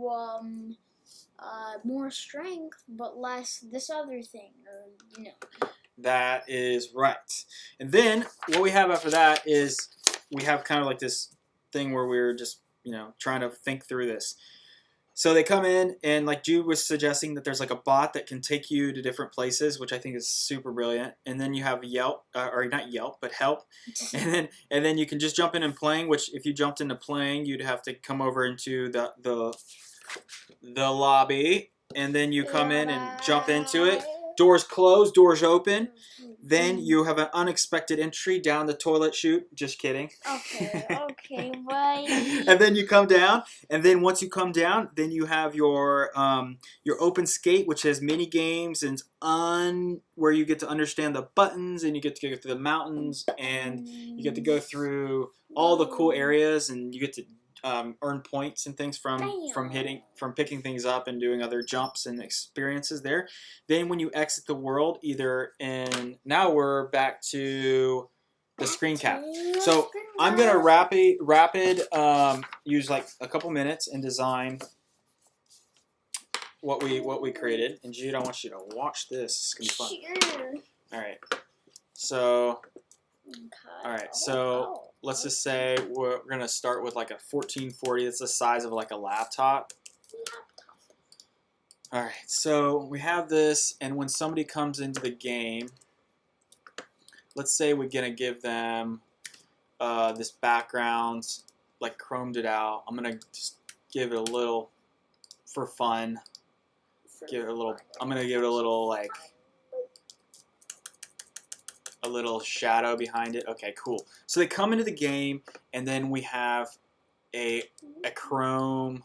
more strength, but less this other thing, or. That is right. And then what we have after that is we have kind of like this thing where we're just trying to think through this. So they come in, and like Jude was suggesting, that there's like a bot that can take you to different places, which I think is super brilliant. And then you have Yelp, or not Yelp, but Help. And then you can just jump in and playing, which if you jumped into playing, you'd have to come over into the lobby, and then you come in and jump into it. Doors close, doors open. Then you have an unexpected entry down the toilet chute. Just kidding. Okay, bye. And then you come down, and then once you come down, then you have your open skate, which has mini games and where you get to understand the buttons, and you get to go through the mountains, and you get to go through all the cool areas, and you get to earn points and things from picking things up and doing other jumps and experiences there. Then when you exit the world, now we're back to the screen cap. So I'm gonna rapid use like a couple minutes and design what we created. And Jude, I want you to watch this. It's gonna be fun. Sure. All right. So. Okay. All right, so let's just say we're going to start with like a 1440. It's the size of like a laptop. All right, so we have this, and when somebody comes into the game, let's say we're going to give them this background, like chromed it out. I'm going to just give it a little, for fun, I'm going to give it a little like, a little shadow behind it. Okay, cool. So they come into the game, and then we have a chrome,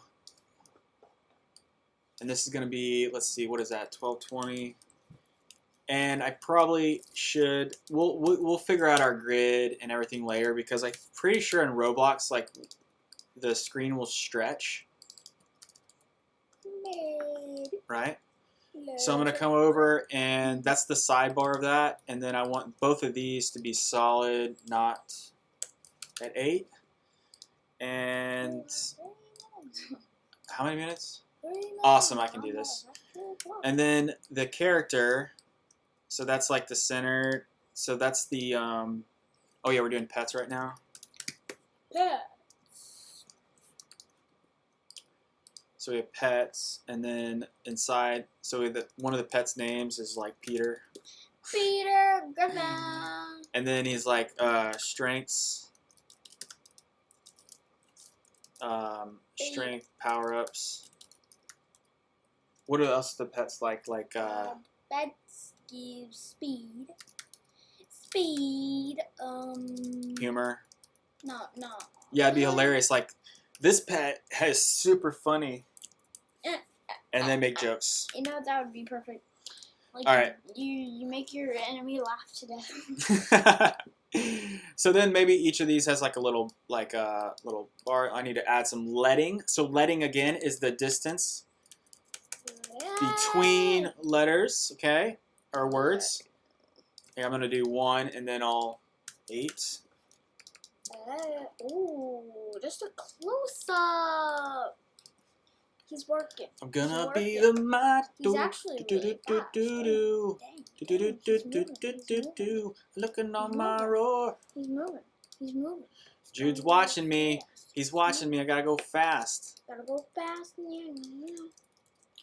and this is going to be, let's see, what is that, 1220? And I probably should, we'll figure out our grid and everything later, because I'm pretty sure in Roblox, like, the screen will stretch. Right? So I'm going to come over, and that's the sidebar of that, and then I want both of these to be solid, not at 8. And how many minutes? Awesome, I can do this. And then the character, so that's like the center, so that's the, oh yeah, we're doing pets right now? Yeah. So we have pets, and then inside, so one of the pets' names is like Peter. Peter Griffin. And then he's like strengths, strength power-ups. What else do the pets like? Like pets give speed. Speed. Humor. No. Yeah, it'd be hilarious. Like this pet is super funny. And they make jokes. That would be perfect. Like, all right. You make your enemy laugh to death. So then maybe each of these has like a little bar. I need to add some leading. So leading again is the distance between letters, okay, or words. Okay, I'm gonna do 1 and then all 8. Ooh, just a close up. He's working. I'm gonna be the mighty. He's actually really fast. Looking on my roar. He's moving. Jude's watching me. He's watching me. I gotta go fast. Gotta go fast.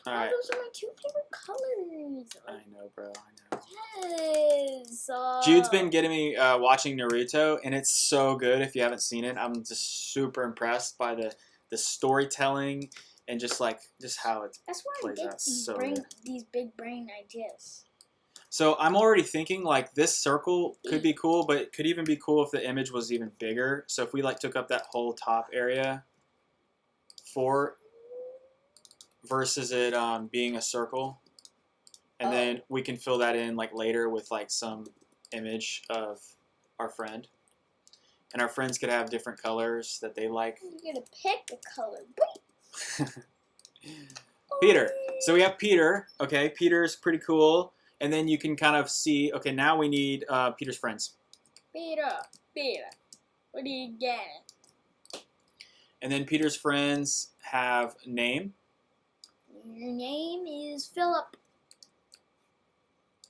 All right. Those are my 2 favorite colors. I know, bro. I know. Yes. Jude's been getting me watching Naruto, and it's so good. If you haven't seen it, I'm just super impressed by the storytelling and just how it That's why plays I out. get So these big brain ideas. So I'm already thinking like this circle could be cool, but it could even be cool if the image was even bigger. So if we like took up that whole top area for versus it being a circle, and then we can fill that in like later with like some image of our friend. And our friends could have different colors that they like. You're gonna pick a color. Peter. So we have Peter. Okay, Peter's pretty cool. And then you can kind of see, okay, now we need Peter's friends. Peter, what are you getting? And then Peter's friends have name. Your name is Philip.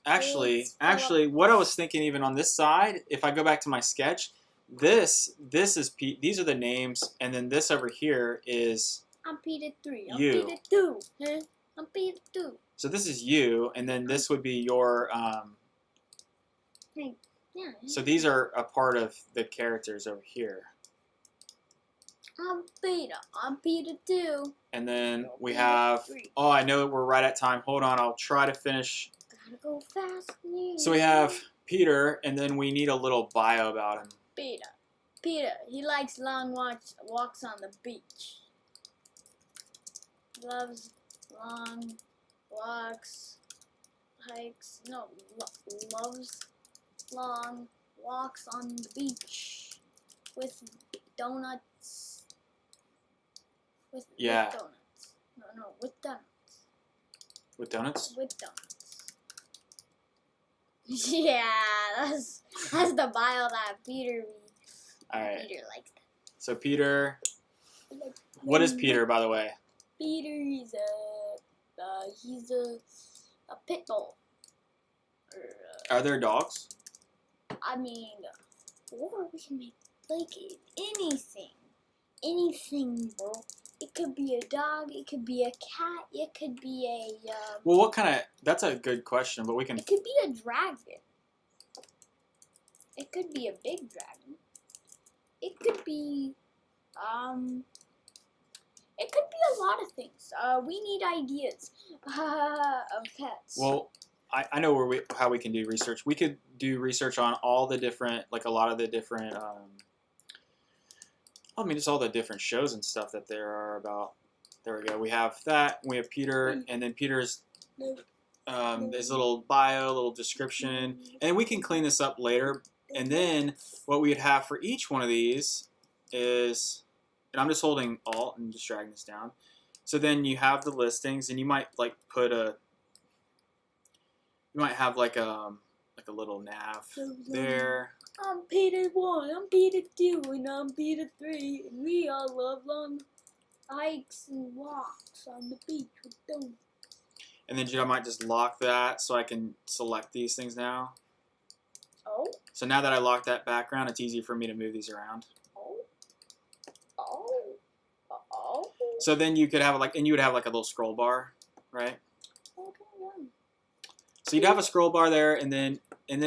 Actually, what I was thinking even on this side, if I go back to my sketch, this is Pete. These are the names, and then this over here is I'm Peter 3. I'm you. Peter 2. Huh? I'm Peter 2. So this is you, and then this would be your. Yeah. So these are a part of the characters over here. I'm Peter. I'm Peter 2. And then we Peter have. 3. Oh, I know we're right at time. Hold on, I'll try to finish. Gotta go fast. So we have Peter, and then we need a little bio about him. Peter, he likes long walks on the beach. Loves long walks, hikes. No, loves long walks on the beach with donuts. With donuts. No, with donuts. With donuts? With donuts. Yeah, that's the bio that Peter reads. All right. Peter likes that. So Peter, what is Peter, by the way? Peter is he's a pit bull. Are there dogs? I mean, or we can make like anything, bro. It could be a dog. It could be a cat. It could be a. Well, what kind of? That's a good question, but we can. It could be a dragon. It could be a big dragon. It could be, It could be a lot of things. We need ideas of pets. Well, I know how we can do research. We could do research on all the different, like a lot of the different. I mean, just all the different shows and stuff that there are about. There we go. We have that. We have Peter, and then Peter's his little bio, little description, and we can clean this up later. And then what we'd have for each one of these is, and I'm just holding Alt and just dragging this down. So then you have the listings, and you might like put a, you might have like a little nav there. I'm Peter 1, I'm Peter 2, and I'm Peter 3, and we all love long hikes and walks on the beach with them. And then I might just lock that so I can select these things now. Oh. So now that I locked that background, it's easy for me to move these around. So then you could have and you would have like a little scroll bar, right? Okay, yeah. So you'd have a scroll bar there, and then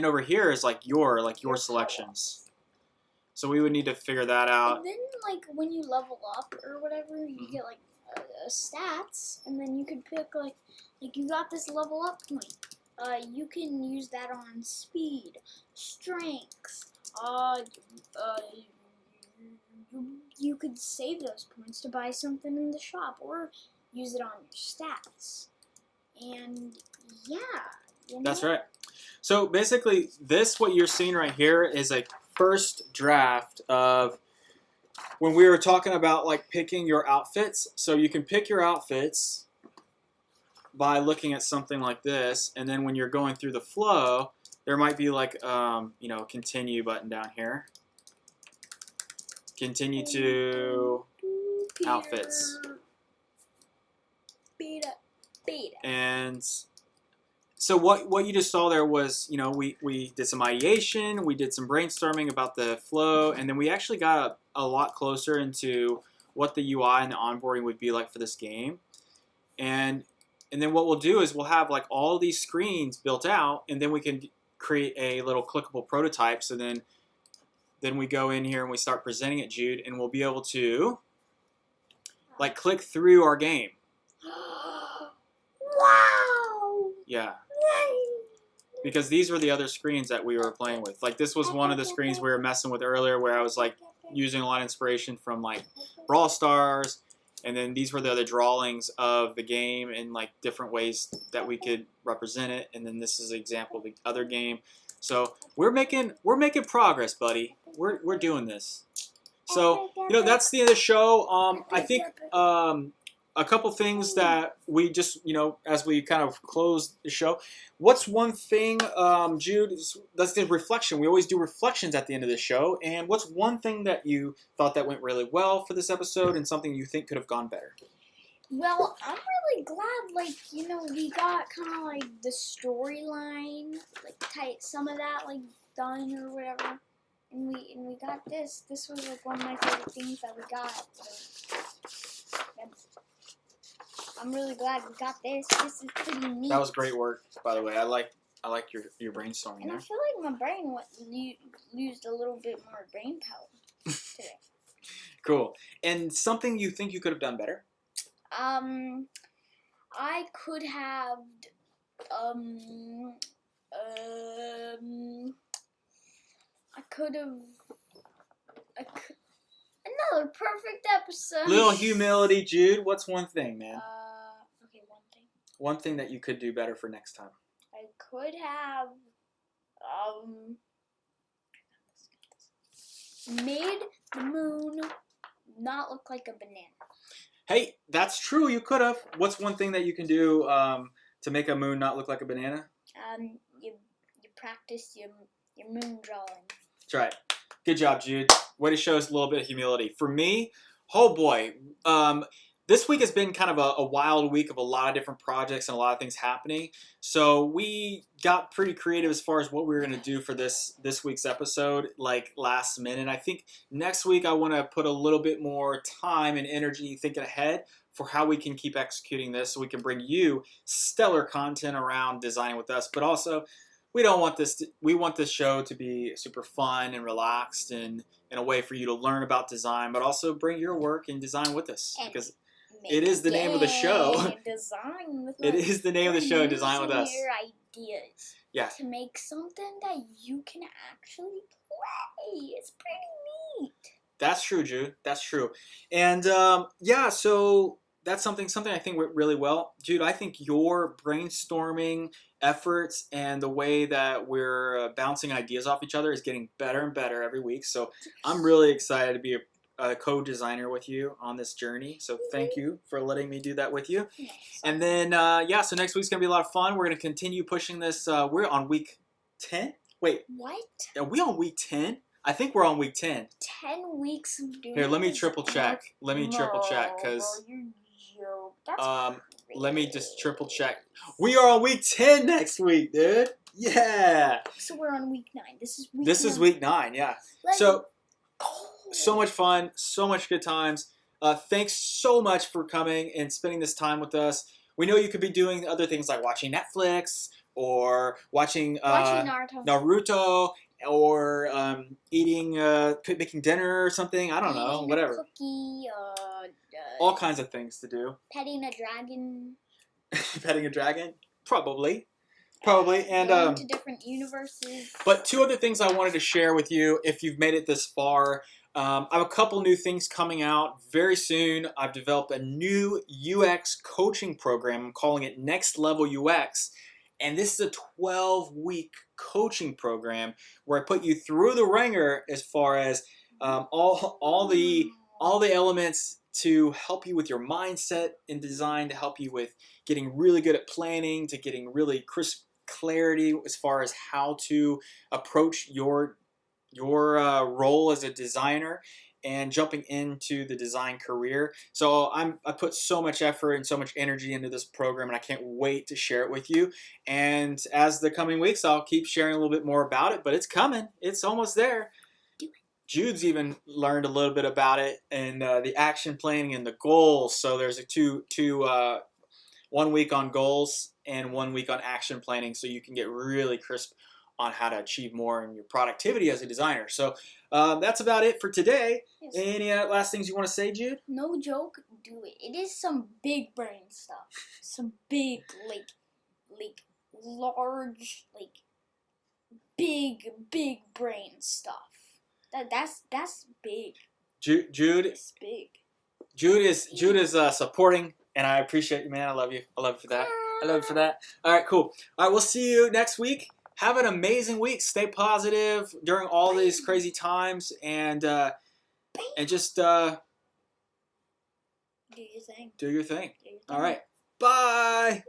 over here is like your selections. So we would need to figure that out. And then like when you level up or whatever, you get like stats, and then you could pick like you got this level up point. You can use that on speed, strength. You could save those points to buy something in the shop, or use it on your stats. And yeah, you know? That's right. So basically, what you're seeing right here is a first draft of when we were talking about like picking your outfits. So you can pick your outfits by looking at something like this, and then when you're going through the flow, there might be like continue button down here. Continue to Peter. outfits. Beta. And so what you just saw there was, we did some ideation, we did some brainstorming about the flow, and then we actually got a lot closer into what the UI and the onboarding would be like for this game. And then what we'll do is we'll have like all these screens built out, and then we can create a little clickable prototype. So then we go in here and we start presenting it, Jude, and we'll be able to like click through our game. Wow! Yeah. because these were the other screens that we were playing with. Like this was one of the screens we were messing with earlier, where I was like using a lot of inspiration from like Brawl Stars, and then these were the other drawings of the game and like different ways that we could represent it. And then this is an example of the other game. So we're making progress, buddy. We're doing this. So that's the end of the show. I think a couple things that we just as we kind of close the show. What's one thing, Jude? That's the reflection. We always do reflections at the end of the show. And what's one thing that you thought that went really well for this episode, and something you think could have gone better? Well, I'm really glad, we got kind of like the storyline, like some of that done or whatever, and we got this. This was like one of my favorite things that we got. So, I'm really glad we got this. This is pretty neat. That was great work, by the way. I like your brainstorming. And there. I feel like my brain used a little bit more brain power today. Cool. And something you think you could have done better? I could have, another perfect episode. Little humility, Jude. What's one thing, man? Okay, one thing. One thing that you could do better for next time. I could have, made the moon not look like a banana. Hey, that's true. You could have. What's one thing that you can do to make a moon not look like a banana? You practice your moon drawing. That's right. Good job, Jude. Way to show us a little bit of humility. For me, oh boy, this week has been kind of a wild week of a lot of different projects and a lot of things happening. So we got pretty creative as far as what we were going to do for this week's episode, like last minute. I think next week I want to put a little bit more time and energy thinking ahead for how we can keep executing this so we can bring you stellar content around designing with us. But also, we want this show to be super fun and relaxed and in a way for you to learn about design, but also bring your work and design with us, because it is the name of the show. Design with us. It is the name of the show, Design with Us. Your ideas. Yeah. To make something that you can actually play. It's pretty neat. That's true, Jude. That's true. And so that's something I think went really well. Jude, I think your brainstorming efforts and the way that we're bouncing ideas off each other is getting better and better every week. So I'm really excited to be a co-designer with you on this journey. So thank you for letting me do that with you. Nice. And then, so next week's going to be a lot of fun. We're going to continue pushing this. We're on week 10? Wait. What? Are we on week 10? I think we're on week 10. 10 weeks of doing Here, let me this? triple check. Let me triple check, because... That's let me just triple check. We are on week 10 next week, dude. Yeah. So we're on week 9. This is week 9. This is week 9, yeah. So much fun, so much good times. Thanks so much for coming and spending this time with us. We know you could be doing other things like watching Netflix or watching Naruto, or eating, making dinner or something. I don't know, whatever. Cookie, all kinds of things to do. Petting a dragon. Petting a dragon? Probably. And going to different universes. But 2 other things I wanted to share with you if you've made it this far. I have a couple new things coming out very soon. I've developed a new UX coaching program. I'm calling it Next Level UX. And this is a 12-week coaching program where I put you through the ringer as far as all the elements to help you with your mindset in design, to help you with getting really good at planning, to getting really crisp clarity as far as how to approach your role as a designer and jumping into the design career. So I put so much effort and so much energy into this program, and I can't wait to share it with you. And as the coming weeks, I'll keep sharing a little bit more about it, but it's coming. It's almost there. Jude's even learned a little bit about it and the action planning and the goals. So there's a 1 week on goals and 1 week on action planning, so you can get really crisp on how to achieve more in your productivity as a designer. So that's about it for today. Yes. Any last things you want to say, Jude? No joke, do it. It is some big brain stuff. Some big, large, big brain stuff. That's big. Jude. It's big. Jude is supporting, and I appreciate you, man. I love you. I love you for that. I love you for that. All right, cool. All right, we'll see you next week. Have an amazing week. Stay positive during all these crazy times, and just Do your thing. do your thing. Do your thing. All right. Bye.